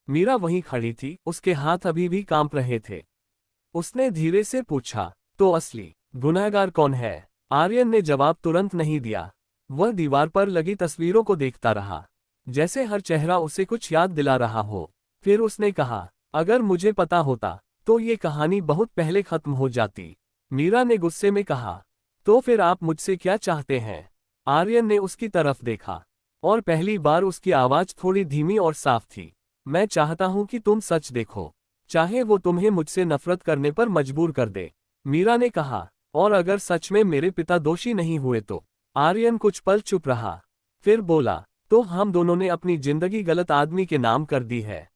मीरा वहीं खड़ी थी, उसके हाथ अभी भी कांप रहे थे। उसने धीरे से पूछा, तो असली गुनहगार कौन है? आर्यन ने जवाब तुरंत नहीं दिया। वह दीवार पर लगी तस्वीरों को देखता रहा, जैसे हर चेहरा उसे कुछ याद दिला रहा हो। फिर उसने कहा, अगर मुझे पता होता तो ये कहानी बहुत पहले खत्म हो जाती। मीरा ने गुस्से में कहा, तो फिर आप मुझसे क्या चाहते हैं? आर्यन ने उसकी तरफ देखा और पहली बार उसकी आवाज थोड़ी धीमी और साफ थी। मैं चाहता हूं कि तुम सच देखो, चाहे वो तुम्हें मुझसे नफरत करने पर मजबूर कर दे। मीरा ने कहा, और अगर सच में मेरे पिता दोषी नहीं हुए तो? आर्यन कुछ पल चुप रहा, फिर बोला, तो हम दोनों ने अपनी जिंदगी गलत आदमी के नाम कर दी है।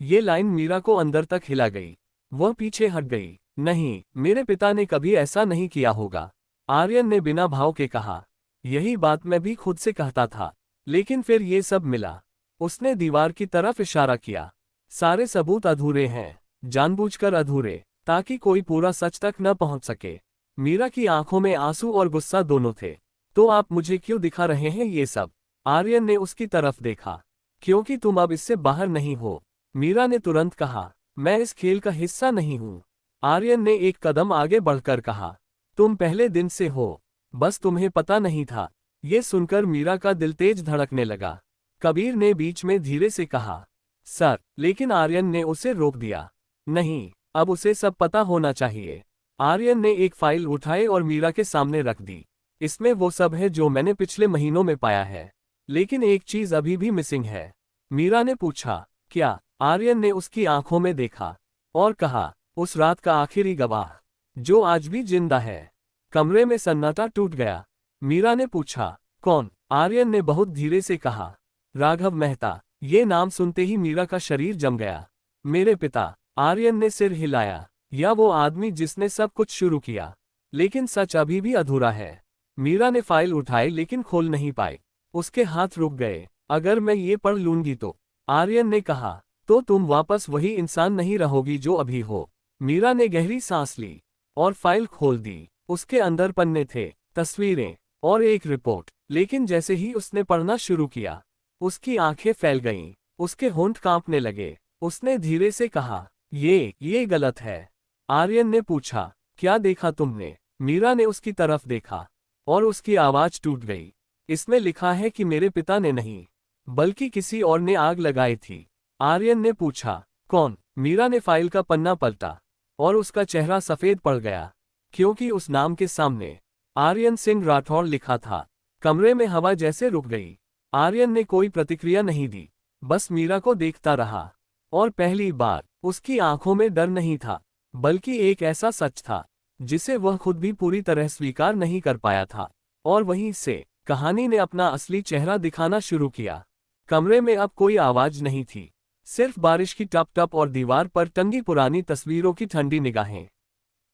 ये लाइन मीरा को अंदर तक हिला गई। वह पीछे हट गई। नहीं, मेरे पिता ने कभी ऐसा नहीं किया होगा, आर्यन ने बिना भाव के कहा। यही बात मैं भी खुद से कहता था, लेकिन फिर ये सब मिला। उसने दीवार की तरफ इशारा किया। सारे सबूत अधूरे हैं, जानबूझकर अधूरे, ताकि कोई पूरा सच तक न पहुंच सके। मीरा की आंखों में आंसू और गुस्सा दोनों थे। तो आप मुझे क्यों दिखा रहे हैं ये सब? आर्यन ने उसकी तरफ देखा। क्योंकि तुम अब इससे बाहर नहीं हो। मीरा ने तुरंत कहा, मैं इस खेल का हिस्सा नहीं हूं। आर्यन ने एक कदम आगे बढ़कर कहा, तुम पहले दिन से हो, बस तुम्हें पता नहीं था। ये सुनकर मीरा का दिल तेज धड़कने लगा। कबीर ने बीच में धीरे से कहा, सर, लेकिन आर्यन ने उसे रोक दिया। नहीं, अब उसे सब पता होना चाहिए। आर्यन ने एक फाइल उठाई और मीरा के सामने रख दी। इसमें वो सब है जो मैंने पिछले महीनों में पाया है, लेकिन एक चीज अभी भी मिसिंग है। मीरा ने पूछा, क्या? आर्यन ने उसकी आंखों में देखा और कहा, उस रात का आखिरी गवाह, जो आज भी जिंदा है। कमरे में सन्नाटा टूट गया। मीरा ने पूछा, कौन? आर्यन ने बहुत धीरे से कहा, राघव मेहता। ये नाम सुनते ही मीरा का शरीर जम गया। मेरे पिता? आर्यन ने सिर हिलाया। या वो आदमी जिसने सब कुछ शुरू किया? लेकिन सच अभी भी अधूरा है। मीरा ने फाइल उठाई लेकिन खोल नहीं पाई। उसके हाथ रुक गए। अगर मैं ये पढ़ लूंगी तो? आर्यन ने कहा, तो तुम वापस वही इंसान नहीं रहोगी जो अभी हो। मीरा ने गहरी सांस ली और फाइल खोल दी। उसके अंदर पन्ने थे, तस्वीरें और एक रिपोर्ट। लेकिन जैसे ही उसने पढ़ना शुरू किया, उसकी आंखें फैल गईं, उसके होंठ कांपने लगे। उसने धीरे से कहा, ये गलत है। आर्यन ने पूछा, क्या देखा तुमने? मीरा ने उसकी तरफ देखा और उसकी आवाज टूट गई। इसमें लिखा है कि मेरे पिता ने नहीं, बल्कि किसी और ने आग लगाई थी। आर्यन ने पूछा, कौन? मीरा ने फाइल का पन्ना पलटा और उसका चेहरा सफेद पड़ गया, क्योंकि उस नाम के सामने आर्यन सिंह राठौड़ लिखा था। कमरे में हवा जैसे रुक गई। आर्यन ने कोई प्रतिक्रिया नहीं दी, बस मीरा को देखता रहा। और पहली बार उसकी आंखों में डर नहीं था, बल्कि एक ऐसा सच था जिसे वह खुद भी पूरी तरह स्वीकार नहीं कर पाया था। और वहीं से कहानी ने अपना असली चेहरा दिखाना शुरू किया। कमरे में अब कोई आवाज नहीं थी, सिर्फ बारिश की टप टप और दीवार पर टंगी पुरानी तस्वीरों की ठंडी निगाहें।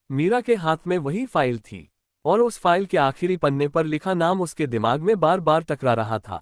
मीरा के हाथ में वही फाइल थी और उस फाइल के आखिरी पन्ने पर लिखा नाम उसके दिमाग में बार बार टकरा रहा था,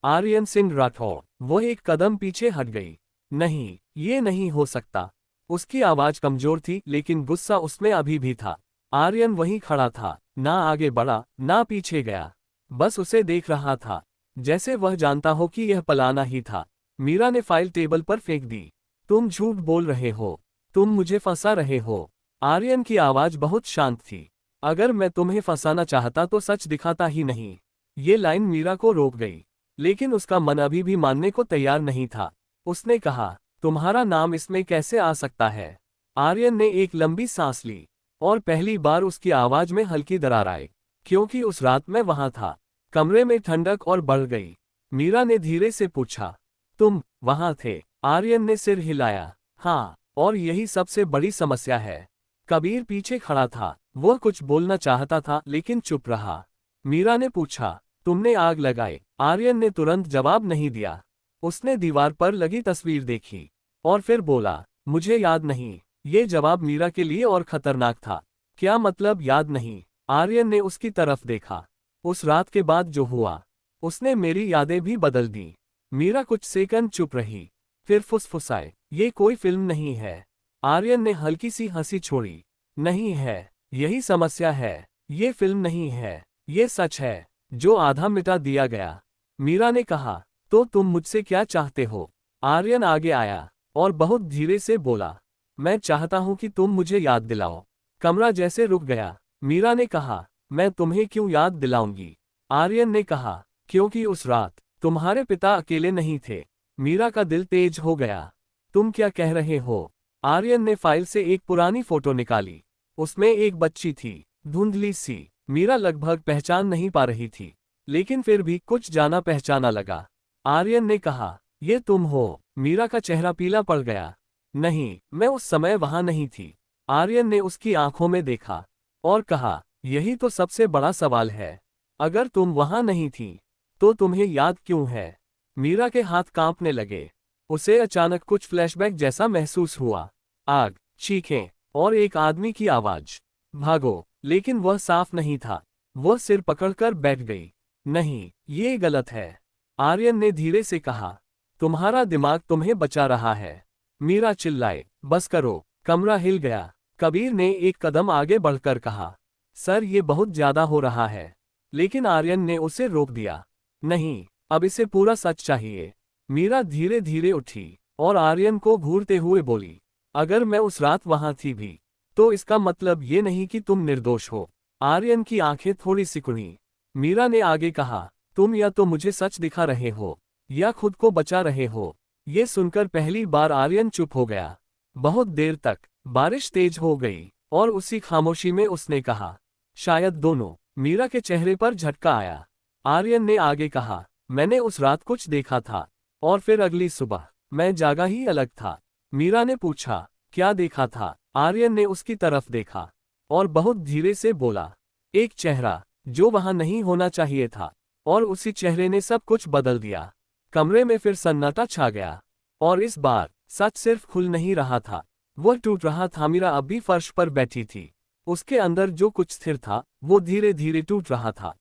आर्यन सिंह राठौड़। वो एक कदम पीछे हट गई। नहीं, ये नहीं हो सकता। उसकी आवाज कमजोर थी, लेकिन गुस्सा उसमें अभी भी था। आर्यन वहीं खड़ा था, ना आगे बढ़ा ना पीछे गया, बस उसे देख रहा था, जैसे वह जानता हो कि यह पलाना ही था। मीरा ने फाइल टेबल पर फेंक दी। तुम झूठ बोल रहे हो, तुम मुझे फंसा रहे हो। आर्यन की आवाज बहुत शांत थी। अगर मैं तुम्हें फंसाना चाहता तो सच दिखाता ही नहीं। ये लाइन मीरा को रोक गई, लेकिन उसका मन अभी भी मानने को तैयार नहीं था। उसने कहा, तुम्हारा नाम इसमें कैसे आ सकता है? आर्यन ने एक लंबी सांस ली और पहली बार उसकी आवाज में हल्की दरार आई, क्योंकि उस रात मैं वहां था। कमरे में ठंडक और बढ़ गई। मीरा ने धीरे से पूछा, तुम वहां थे? आर्यन ने सिर हिलाया। हाँ, और यही सबसे बड़ी समस्या है। कबीर पीछे खड़ा था। वह कुछ बोलना चाहता था लेकिन चुप रहा। मीरा ने पूछा, तुमने आग लगाई? आर्यन ने तुरंत जवाब नहीं दिया। उसने दीवार पर लगी तस्वीर देखी और फिर बोला, मुझे याद नहीं। ये जवाब मीरा के लिए और खतरनाक था। क्या मतलब याद नहीं? आर्यन ने उसकी तरफ देखा। उस रात के बाद जो हुआ, उसने मेरी यादें भी बदल दी। मीरा कुछ सेकंड चुप रही, फिर फुसफुसाए, ये कोई फिल्म नहीं है। आर्यन ने हल्की सी हंसी छोड़ी। नहीं है, यही समस्या है। ये फिल्म नहीं है, ये सच है, जो आधा मिटा दिया गया। मीरा ने कहा, तो तुम मुझसे क्या चाहते हो? आर्यन आगे आया और बहुत धीरे से बोला, मैं चाहता हूं कि तुम मुझे याद दिलाओ। कमरा जैसे रुक गया। मीरा ने कहा, मैं तुम्हें क्यों याद दिलाऊंगी? आर्यन ने कहा, क्योंकि उस रात तुम्हारे पिता अकेले नहीं थे। मीरा का दिल तेज हो गया। तुम क्या कह रहे हो? आर्यन ने फाइल से एक पुरानी फोटो निकाली। उसमें एक बच्ची थी, धुंधली सी। मीरा लगभग पहचान नहीं पा रही थी, लेकिन फिर भी कुछ जाना पहचाना लगा। आर्यन ने कहा, ये तुम हो? मीरा का चेहरा पीला पड़ गया। नहीं, मैं उस समय वहां नहीं थी। आर्यन ने उसकी आंखों में देखा और कहा, यही तो सबसे बड़ा सवाल है। अगर तुम वहां नहीं थी, तो तुम्हें याद क्यों है? मीरा के हाथ कांपने लगे। उसे अचानक कुछ फ्लैशबैक जैसा महसूस हुआ। आग, चीखें और एक आदमी की आवाज, भागो। लेकिन वह साफ नहीं था। वह सिर पकड़कर बैठ गई। नहीं, ये गलत है। आर्यन ने धीरे से कहा, तुम्हारा दिमाग तुम्हें बचा रहा है। मीरा चिल्लाए, बस करो। कमरा हिल गया। कबीर ने एक कदम आगे बढ़कर कहा, सर ये बहुत ज्यादा हो रहा है। लेकिन आर्यन ने उसे रोक दिया। नहीं, अब इसे पूरा सच चाहिए। मीरा धीरे धीरे उठी और आर्यन को घूरते हुए बोली, अगर मैं उस रात वहां थी भी, तो इसका मतलब ये नहीं कि तुम निर्दोष हो। आर्यन की आंखें थोड़ी सिकुड़ी। मीरा ने आगे कहा, तुम या तो मुझे सच दिखा रहे हो या खुद को बचा रहे हो। ये सुनकर पहली बार आर्यन चुप हो गया। बहुत देर तक। बारिश तेज हो गई और उसी खामोशी में उसने कहा, शायद दोनों। मीरा के चेहरे पर झटका आया। आर्यन ने आगे कहा, मैंने उस रात कुछ देखा था और फिर अगली सुबह मैं जागा ही अलग था। मीरा ने पूछा, क्या देखा था? आर्यन ने उसकी तरफ देखा और बहुत धीरे से बोला, एक चेहरा जो वहां नहीं होना चाहिए था। और उसी चेहरे ने सब कुछ बदल दिया। कमरे में फिर सन्नाटा छा गया और इस बार सच सिर्फ खुल नहीं रहा था, वह टूट रहा था। मीरा अब भी फर्श पर बैठी थी। उसके अंदर जो कुछ स्थिर था वो धीरे धीरे टूट रहा था।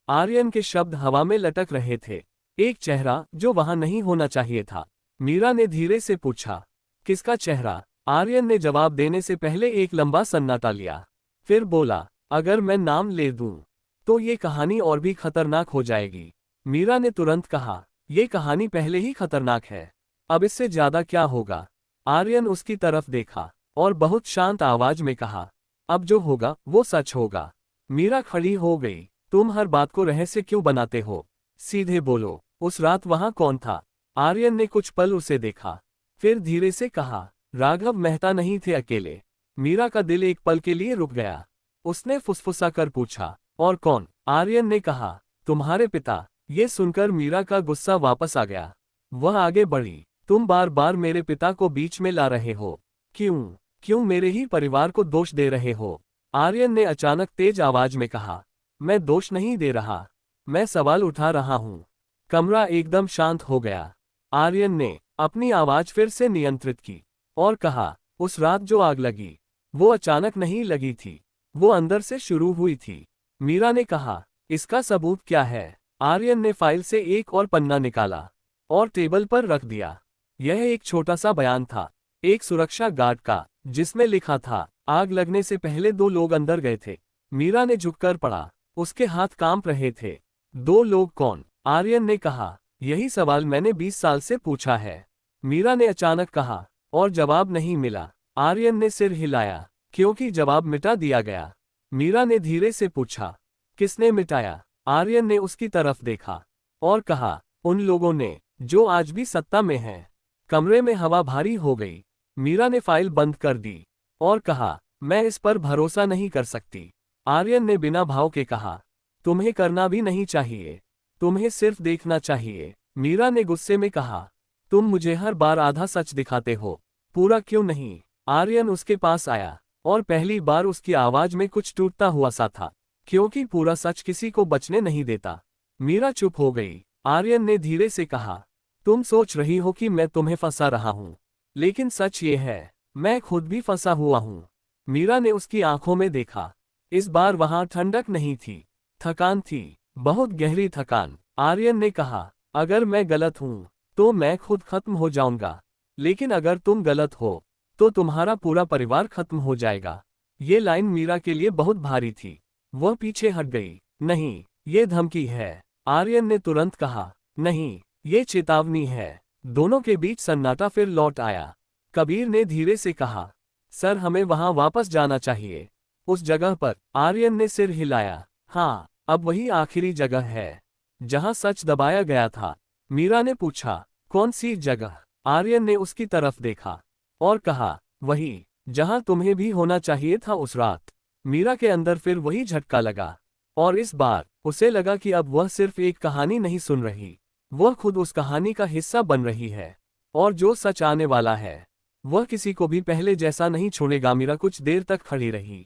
आर्यन के शब्द हवा में लटक रहे थे। एक चेहरा जो वहां नहीं होना चाहिए था। मीरा ने धीरे से पूछा, किसका चेहरा? आर्यन ने जवाब देने से पहले एक लंबा सन्नाटा लिया। फिर बोला, अगर मैं नाम ले दूं, तो ये कहानी और भी खतरनाक हो जाएगी। मीरा ने तुरंत कहा, ये कहानी पहले ही खतरनाक है, अब इससे ज्यादा क्या होगा? आर्यन उसकी तरफ देखा और बहुत शांत आवाज में कहा, अब जो होगा वो सच होगा। मीरा खड़ी हो गई। तुम हर बात को रहस्य क्यों बनाते हो? सीधे बोलो, उस रात वहां कौन था? आर्यन ने कुछ पल उसे देखा, फिर धीरे से कहा, राघव मेहता नहीं थे अकेले। मीरा का दिल एक पल के लिए रुक गया। उसने फुसफुसा कर पूछा, और कौन? आर्यन ने कहा, तुम्हारे पिता। ये सुनकर मीरा का गुस्सा वापस आ गया। वह आगे बढ़ी, तुम बार बार मेरे पिता को बीच में ला रहे हो। क्यों मेरे ही परिवार को दोष दे रहे हो? आर्यन ने अचानक तेज आवाज में कहा, मैं दोष नहीं दे रहा, मैं सवाल उठा रहा हूं। कमरा एकदम शांत हो गया। आर्यन ने अपनी आवाज फिर से नियंत्रित की और कहा, उस रात जो आग लगी, वो अचानक नहीं लगी थी, वो अंदर से शुरू हुई थी। मीरा ने कहा, इसका सबूत क्या है? आर्यन ने फाइल से एक और पन्ना निकाला और टेबल पर रख दिया। यह एक छोटा सा बयान था, एक सुरक्षा गार्ड का, जिसमें लिखा था, आग लगने से पहले 2 लोग अंदर गए थे। मीरा ने झुककर पढ़ा। उसके हाथ कांप रहे थे। 2 लोग कौन? आर्यन ने कहा, यही सवाल मैंने 20 साल से पूछा है। मीरा ने अचानक कहा, और जवाब नहीं मिला। आर्यन ने सिर हिलाया, क्योंकि जवाब मिटा दिया गया। मीरा ने धीरे से पूछा, किसने मिटाया? आर्यन ने उसकी तरफ देखा और कहा, उन लोगों ने जो आज भी सत्ता में हैं। कमरे में हवा भारी हो गई। मीरा ने फाइल बंद कर दी और कहा, मैं इस पर भरोसा नहीं कर सकती। आर्यन ने बिना भाव के कहा, तुम्हें करना भी नहीं चाहिए, तुम्हें सिर्फ देखना चाहिए। मीरा ने गुस्से में कहा, तुम मुझे हर बार आधा सच दिखाते हो, पूरा क्यों नहीं? आर्यन उसके पास आया और पहली बार उसकी आवाज में कुछ टूटता हुआ सा था, क्योंकि पूरा सच किसी को बचने नहीं देता। मीरा चुप हो गई। आर्यन ने धीरे से कहा, तुम सोच रही हो कि मैं तुम्हें फंसा रहा हूं, लेकिन सच ये है, मैं खुद भी फंसा हुआ हूं। मीरा ने उसकी आंखों में देखा। इस बार वहां ठंडक नहीं थी, थकान थी, बहुत गहरी थकान। आर्यन ने कहा, अगर मैं गलत हूं तो मैं खुद खत्म हो जाऊंगा, लेकिन अगर तुम गलत हो तो तुम्हारा पूरा परिवार खत्म हो जाएगा। ये लाइन मीरा के लिए बहुत भारी थी। वह पीछे हट गई। नहीं, ये धमकी है, आर्यन ने तुरंत कहा। नहीं, ये चेतावनी है। दोनों के बीच सन्नाटा फिर लौट आया। कबीर ने धीरे से कहा, सर हमें वहां वापस जाना चाहिए। उस जगह पर, आर्यन ने सिर हिलाया। हाँ, अब वही आखिरी जगह है जहां सच दबाया गया था। मीरा ने पूछा, कौन सी जगह? आर्यन ने उसकी तरफ देखा और कहा, वही जहां तुम्हें भी होना चाहिए था उस रात। मीरा के अंदर फिर वही झटका लगा, और इस बार उसे लगा कि अब वह सिर्फ एक कहानी नहीं सुन रही, वह खुद उस कहानी का हिस्सा बन रही है। और जो सच आने वाला है वह किसी को भी पहले जैसा नहीं छोड़ेगा। मीरा कुछ देर तक खड़ी रही।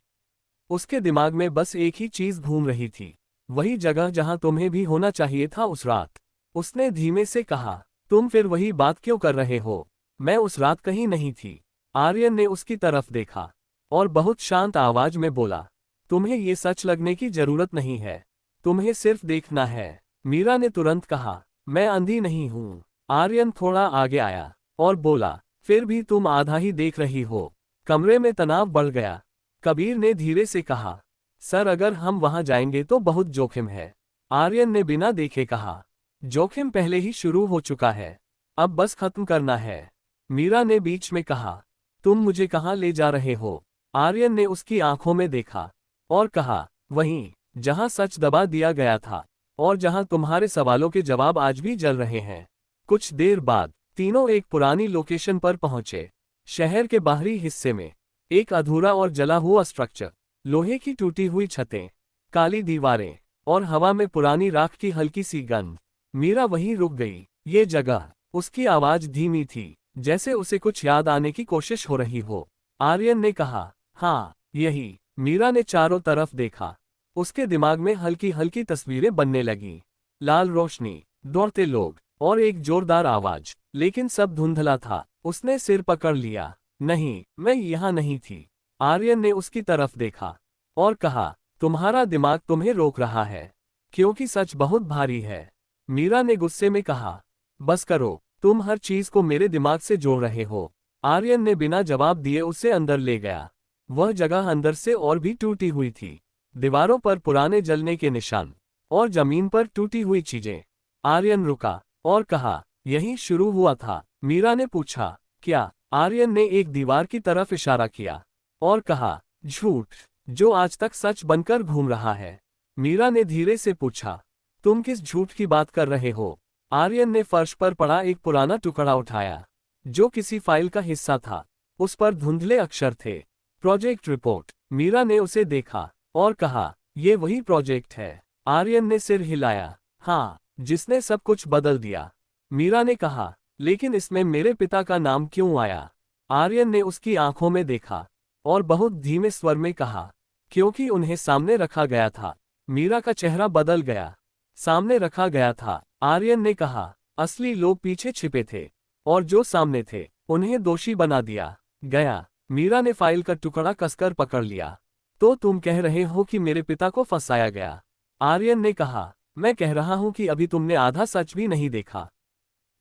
उसके दिमाग में बस एक ही चीज घूम रही थी, वही जगह जहां तुम्हें भी होना चाहिए था उस रात। उसने धीमे से कहा, तुम फिर वही बात क्यों कर रहे हो? मैं उस रात कहीं नहीं थी। आर्यन ने उसकी तरफ देखा और बहुत शांत आवाज में बोला, तुम्हें ये सच लगने की जरूरत नहीं है, तुम्हें सिर्फ देखना है। मीरा ने तुरंत कहा, मैं अंधी नहीं हूं। आर्यन थोड़ा आगे आया और बोला, फिर भी तुम आधा ही देख रही हो। कमरे में तनाव बढ़ गया। कबीर ने धीरे से कहा, सर अगर हम वहां जाएंगे तो बहुत जोखिम है। आर्यन ने बिना देखे कहा, जोखिम पहले ही शुरू हो चुका है, अब बस खत्म करना है। मीरा ने बीच में कहा, तुम मुझे कहां ले जा रहे हो? आर्यन ने उसकी आंखों में देखा और कहा, वहीं जहां सच दबा दिया गया था और जहां तुम्हारे सवालों के जवाब आज भी जल रहे हैं। कुछ देर बाद तीनों एक पुरानी लोकेशन पर पहुंचे। शहर के बाहरी हिस्से में एक अधूरा और जला हुआ स्ट्रक्चर, लोहे की टूटी हुई छतें, काली दीवारें और हवा में पुरानी राख की हल्की सी गंध। मीरा वहीं रुक गई। ये जगह, उसकी आवाज धीमी थी, जैसे उसे कुछ याद आने की कोशिश हो रही हो। आर्यन ने कहा, हाँ यही। मीरा ने चारों तरफ देखा। उसके दिमाग में हल्की हल्की तस्वीरें बनने लगीं। लाल रोशनी, दौड़ते लोग और एक जोरदार आवाज, लेकिन सब धुंधला था। उसने सिर पकड़ लिया। नहीं, मैं यहाँ नहीं थी। आर्यन ने उसकी तरफ देखा और कहा, तुम्हारा दिमाग तुम्हें रोक रहा है, क्योंकि सच बहुत भारी है। मीरा ने गुस्से में कहा, बस करो, तुम हर चीज को मेरे दिमाग से जोड़ रहे हो। आर्यन ने बिना जवाब दिए उसे अंदर ले गया। वह जगह अंदर से और भी टूटी हुई थी, दीवारों पर पुराने जलने के निशान और जमीन पर टूटी हुई चीजें। आर्यन रुका और कहा, यही शुरू हुआ था? मीरा ने पूछा, क्या? आर्यन ने एक दीवार की तरफ इशारा किया और कहा, झूठ, जो आज तक सच बनकर घूम रहा है। मीरा ने धीरे से पूछा, तुम किस झूठ की बात कर रहे हो? आर्यन ने फर्श पर पड़ा एक पुराना टुकड़ा उठाया, जो किसी फाइल का हिस्सा था। उस पर धुंधले अक्षर थे, प्रोजेक्ट रिपोर्ट। मीरा ने उसे देखा और कहा, ये वही प्रोजेक्ट है। आर्यन ने सिर हिलाया, हाँ, जिसने सब कुछ बदल दिया। मीरा ने कहा, लेकिन इसमें मेरे पिता का नाम क्यों आया? आर्यन ने उसकी आंखों में देखा और बहुत धीमे स्वर में कहा, क्योंकि उन्हें सामने रखा गया था। मीरा का चेहरा बदल गया। सामने रखा गया था, आर्यन ने कहा, असली लोग पीछे छिपे थे और जो सामने थे उन्हें दोषी बना दिया गया। मीरा ने फाइल का टुकड़ा कसकर पकड़ लिया। तो तुम कह रहे हो कि मेरे पिता को फंसाया गया? आर्यन ने कहा, मैं कह रहा हूं कि अभी तुमने आधा सच भी नहीं देखा।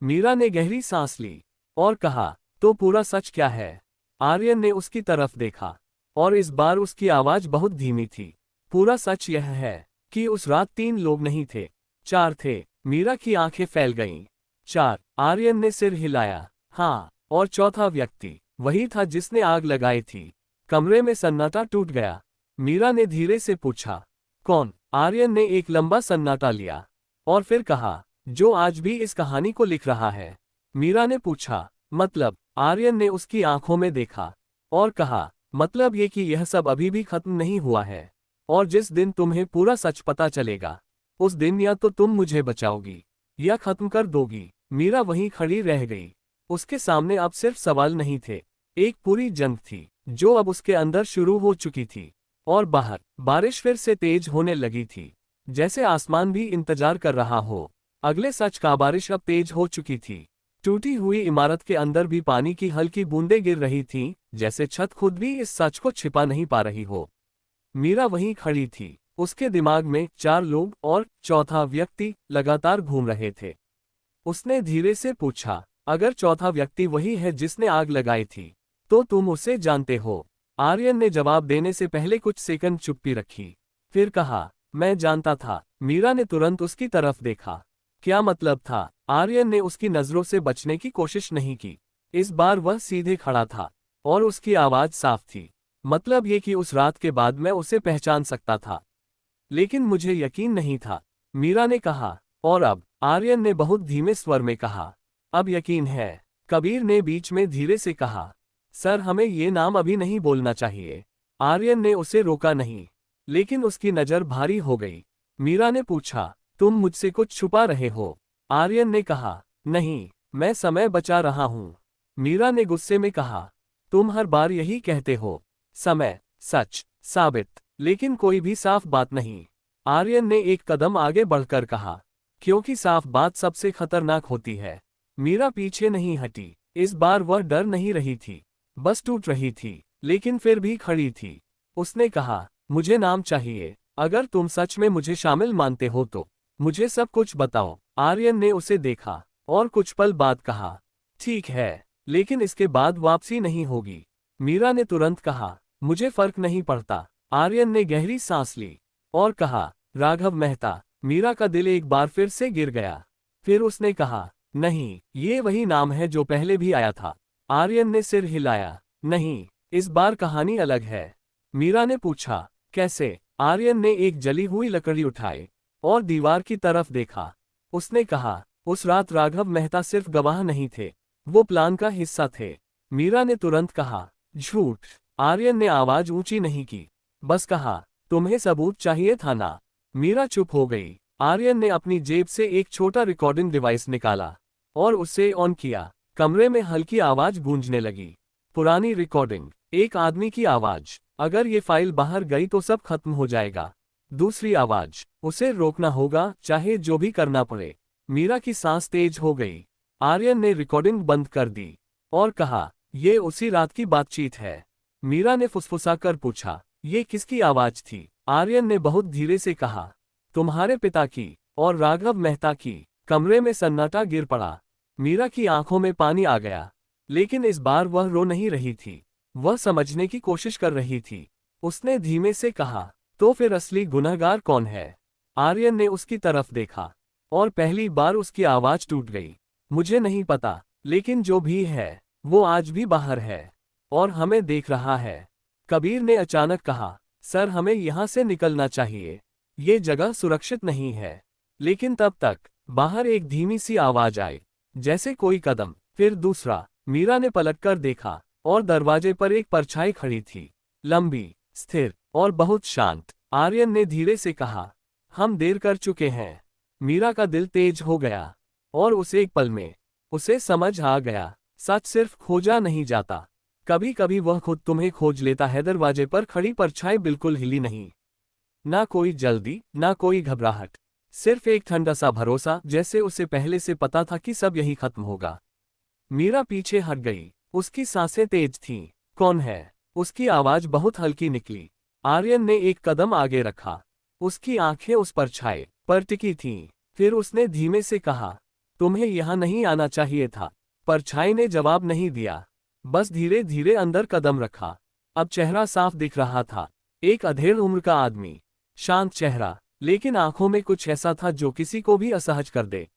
मीरा ने गहरी सांस ली और कहा, तो पूरा सच क्या है? आर्यन ने उसकी तरफ देखा और इस बार उसकी आवाज बहुत धीमी थी। पूरा सच यह है कि उस रात 3 लोग नहीं थे, 4 थे। मीरा की आंखें फैल गईं। 4? आर्यन ने सिर हिलाया। हाँ, और चौथा व्यक्ति वही था जिसने आग लगाई थी। कमरे में सन्नाटा टूट गया। मीरा ने धीरे से पूछा, कौन? आर्यन ने एक लंबा सन्नाटा लिया और फिर कहा, जो आज भी इस कहानी को लिख रहा है। मीरा ने पूछा, मतलब? आर्यन ने उसकी आंखों में देखा और कहा, मतलब ये कि यह सब अभी भी खत्म नहीं हुआ है, और जिस दिन तुम्हें पूरा सच पता चलेगा, उस दिन या तो तुम मुझे बचाओगी या खत्म कर दोगी। मीरा वहीं खड़ी रह गई। उसके सामने अब सिर्फ सवाल नहीं थे, एक पूरी जंग थी जो अब उसके अंदर शुरू हो चुकी थी। और बाहर बारिश फिर से तेज होने लगी थी, जैसे आसमान भी इंतजार कर रहा हो। अगले सच का बारिश अब तेज हो चुकी थी। टूटी हुई इमारत के अंदर भी पानी की हल्की बूंदें गिर रही थीं, जैसे छत खुद भी इस सच को छिपा नहीं पा रही हो। मीरा वहीं खड़ी थी। उसके दिमाग में 4 लोग और चौथा व्यक्ति लगातार घूम रहे थे। उसने धीरे से पूछा, अगर चौथा व्यक्ति वही है जिसने आग लगाई थी, तो तुम उसे जानते हो? आर्यन ने जवाब देने से पहले कुछ सेकंड चुप्पी रखी। फिर कहा, मैं जानता था। मीरा ने तुरंत उसकी तरफ देखा। क्या मतलब था? आर्यन ने उसकी नजरों से बचने की कोशिश नहीं की। इस बार वह सीधे खड़ा था और उसकी आवाज साफ थी। मतलब ये कि उस रात के बाद मैं उसे पहचान सकता था, लेकिन मुझे यकीन नहीं था। मीरा ने कहा, और अब? आर्यन ने बहुत धीमे स्वर में कहा, अब यकीन है। कबीर ने बीच में धीरे से कहा, सर हमें ये नाम अभी नहीं बोलना चाहिए। आर्यन ने उसे रोका नहीं, लेकिन उसकी नज़र भारी हो गई। मीरा ने पूछा, तुम मुझसे कुछ छुपा रहे हो? आर्यन ने कहा, नहीं, मैं समय बचा रहा हूं। मीरा ने गुस्से में कहा, तुम हर बार यही कहते हो, समय, सच, साबित, लेकिन कोई भी साफ बात नहीं। आर्यन ने एक कदम आगे बढ़कर कहा, क्योंकि साफ बात सबसे खतरनाक होती है। मीरा पीछे नहीं हटी। इस बार वह डर नहीं रही थी, बस टूट रही थी, लेकिन फिर भी खड़ी थी। उसने कहा, मुझे नाम चाहिए। अगर तुम सच में मुझे शामिल मानते हो तो मुझे सब कुछ बताओ। आर्यन ने उसे देखा और कुछ पल बाद कहा, ठीक है, लेकिन इसके बाद वापसी नहीं होगी। मीरा ने तुरंत कहा, मुझे फर्क नहीं पड़ता। आर्यन ने गहरी सांस ली और कहा, राघव मेहता। मीरा का दिल एक बार फिर से गिर गया। फिर उसने कहा, नहीं, ये वही नाम है जो पहले भी आया था। आर्यन ने सिर हिलाया, नहीं, इस बार कहानी अलग है। मीरा ने पूछा, कैसे? आर्यन ने एक जली हुई लकड़ी उठाई और दीवार की तरफ देखा। उसने कहा, उस रात राघव मेहता सिर्फ गवाह नहीं थे, वो प्लान का हिस्सा थे। मीरा ने तुरंत कहा, झूठ। आर्यन ने आवाज ऊंची नहीं की, बस कहा, तुम्हें सबूत चाहिए था ना? मीरा चुप हो गई। आर्यन ने अपनी जेब से एक छोटा रिकॉर्डिंग डिवाइस निकाला और उसे ऑन किया। कमरे में हल्की आवाज गूंजने लगी। पुरानी रिकॉर्डिंग, एक आदमी की आवाज, अगर ये फाइल बाहर गई तो सब खत्म हो जाएगा। दूसरी आवाज, उसे रोकना होगा, चाहे जो भी करना पड़े। मीरा की सांस तेज हो गई। आर्यन ने रिकॉर्डिंग बंद कर दी और कहा, ये उसी रात की बातचीत है। मीरा ने फुसफुसाकर पूछा, ये किसकी आवाज थी? आर्यन ने बहुत धीरे से कहा, तुम्हारे पिता की और राघव मेहता की। कमरे में सन्नाटा गिर पड़ा। मीरा की आंखों में पानी आ गया, लेकिन इस बार वह रो नहीं रही थी, वह समझने की कोशिश कर रही थी। उसने धीमे से कहा, तो फिर असली गुनहगार कौन है? आर्यन ने उसकी तरफ देखा और पहली बार उसकी आवाज टूट गई। मुझे नहीं पता, लेकिन जो भी है, वो आज भी बाहर है और हमें देख रहा है। कबीर ने अचानक कहा, सर हमें यहाँ से निकलना चाहिए, ये जगह सुरक्षित नहीं है। लेकिन तब तक बाहर एक धीमी सी आवाज आई, जैसे कोई कदम, फिर दूसरा। मीरा ने पलटकर देखा और दरवाजे पर एक परछाई खड़ी थी, लंबी, स्थिर और बहुत शांत। आर्यन ने धीरे से कहा, हम देर कर चुके हैं। मीरा का दिल तेज हो गया और उस एक पल में उसे समझ आ गया, सच सिर्फ खोजा नहीं जाता, कभी कभी वह खुद तुम्हें खोज लेता है। दरवाजे पर खड़ी परछाई बिल्कुल हिली नहीं, ना कोई जल्दी, ना कोई घबराहट, सिर्फ एक ठंडा सा भरोसा, जैसे उसे पहले से पता था कि सब यही खत्म होगा। मीरा पीछे हट गई, उसकी सांसें तेज थीं। कौन है? उसकी आवाज बहुत हल्की निकली। आर्यन ने एक कदम आगे रखा, उसकी आंखें उस परछाई पर टिकी थीं। फिर उसने धीमे से कहा, तुम्हें यहाँ नहीं आना चाहिए था। परछाई ने जवाब नहीं दिया, बस धीरे धीरे अंदर कदम रखा। अब चेहरा साफ दिख रहा था, एक अधेड़ उम्र का आदमी, शांत चेहरा, लेकिन आंखों में कुछ ऐसा था जो किसी को भी असहज कर दे।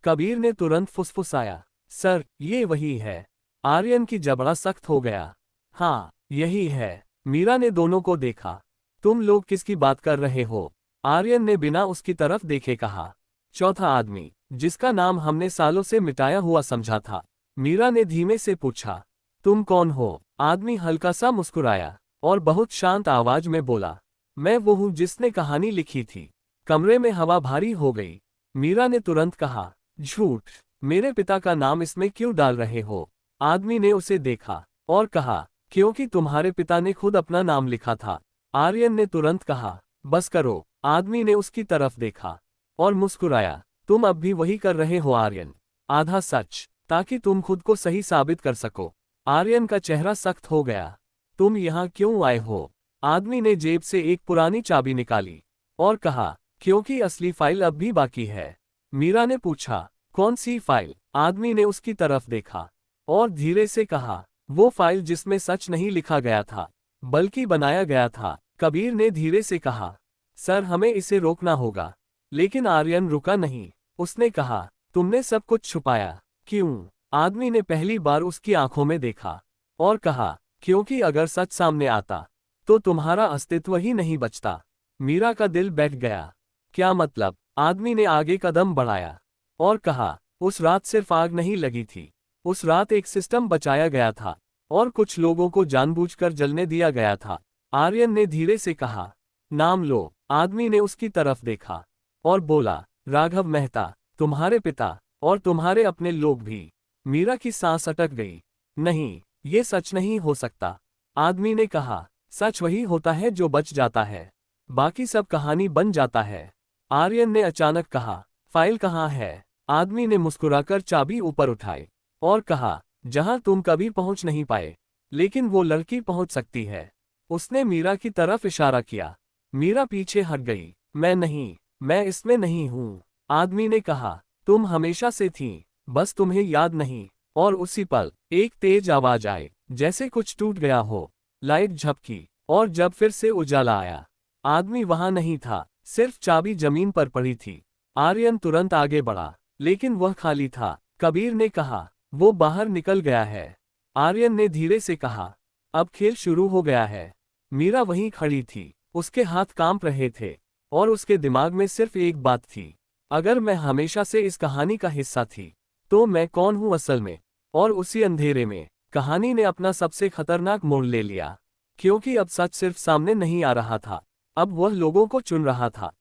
कबीर ने तुरंत फुसफुसाया, सर, ये वही है। आर्यन की जबड़ा सख्त हो गया। हाँ, यही है। मीरा ने दोनों को देखा। तुम लोग किसकी बात कर रहे हो? आर्यन ने बिना उसकी तरफ देखे कहा, चौथा आदमी, जिसका नाम हमने सालों से मिटाया हुआ समझा था। मीरा ने धीमे से पूछा, तुम कौन हो? आदमी हल्का सा मुस्कुराया और बहुत शांत आवाज में बोला, मैं वो हूँ जिसने कहानी लिखी थी। कमरे में हवा भारी हो गई। मीरा ने तुरंत कहा, झूठ, मेरे पिता का नाम इसमें क्यों डाल रहे हो? आदमी ने उसे देखा और कहा, क्योंकि तुम्हारे पिता ने खुद अपना नाम लिखा था। आर्यन ने तुरंत कहा, बस करो। आदमी ने उसकी तरफ देखा और मुस्कुराया, तुम अब भी वही कर रहे हो आर्यन। आधा सच, ताकि तुम खुद को सही साबित कर सको। आर्यन का चेहरा सख्त हो गया। तुम यहाँ क्यों आए हो? आदमी ने जेब से एक पुरानी चाबी निकाली और कहा, क्योंकि असली फाइल अब भी बाकी है। मीरा ने पूछा, कौन सी फाइल? आदमी ने उसकी तरफ देखा और धीरे से कहा, वो फाइल जिसमें सच नहीं लिखा गया था, बल्कि बनाया गया था। कबीर ने धीरे से कहा, सर हमें इसे रोकना होगा। लेकिन आर्यन रुका नहीं। उसने कहा, तुमने सब कुछ छुपाया, क्यों? आदमी ने पहली बार उसकी आंखों में देखा और कहा, क्योंकि अगर सच सामने आता तो तुम्हारा अस्तित्व ही नहीं बचता। मीरा का दिल बैठ गया। क्या मतलब? आदमी ने आगे कदम बढ़ाया और कहा, उस रात सिर्फ आग नहीं लगी थी, उस रात एक सिस्टम बचाया गया था और कुछ लोगों को जानबूझकर जलने दिया गया था। आर्यन ने धीरे से कहा, नाम लो। आदमी ने उसकी तरफ देखा और बोला, राघव मेहता, तुम्हारे पिता और तुम्हारे अपने लोग भी। मीरा की सांस अटक गई। नहीं, ये सच नहीं हो सकता। आदमी ने कहा, सच वही होता है जो बच जाता है, बाकी सब कहानी बन जाता है। आर्यन ने अचानक कहा, फाइल कहाँ है? आदमी ने मुस्कुराकर चाबी ऊपर उठाई और कहा, जहां तुम कभी पहुंच नहीं पाए, लेकिन वो लड़की पहुंच सकती है। उसने मीरा की तरफ इशारा किया। मीरा पीछे हट गई। मैं नहीं, मैं इसमें नहीं हूं। आदमी ने कहा, तुम हमेशा से थी, बस तुम्हें याद नहीं। और उसी पल एक तेज आवाज आई, जैसे कुछ टूट गया हो। लाइट झपकी और जब फिर से उजाला आया, आदमी वहां नहीं था, सिर्फ चाबी जमीन पर पड़ी थी। आर्यन तुरंत आगे बढ़ा, लेकिन वह खाली था। कबीर ने कहा, वो बाहर निकल गया है। आर्यन ने धीरे से कहा, अब खेल शुरू हो गया है। मीरा वहीं खड़ी थी, उसके हाथ कांप रहे थे और उसके दिमाग में सिर्फ एक बात थी, अगर मैं हमेशा से इस कहानी का हिस्सा थी, तो मैं कौन हूं असल में? और उसी अंधेरे में कहानी ने अपना सबसे खतरनाक मोड़ ले लिया, क्योंकि अब सच सिर्फ सामने नहीं आ रहा था, अब वह लोगों को चुन रहा था।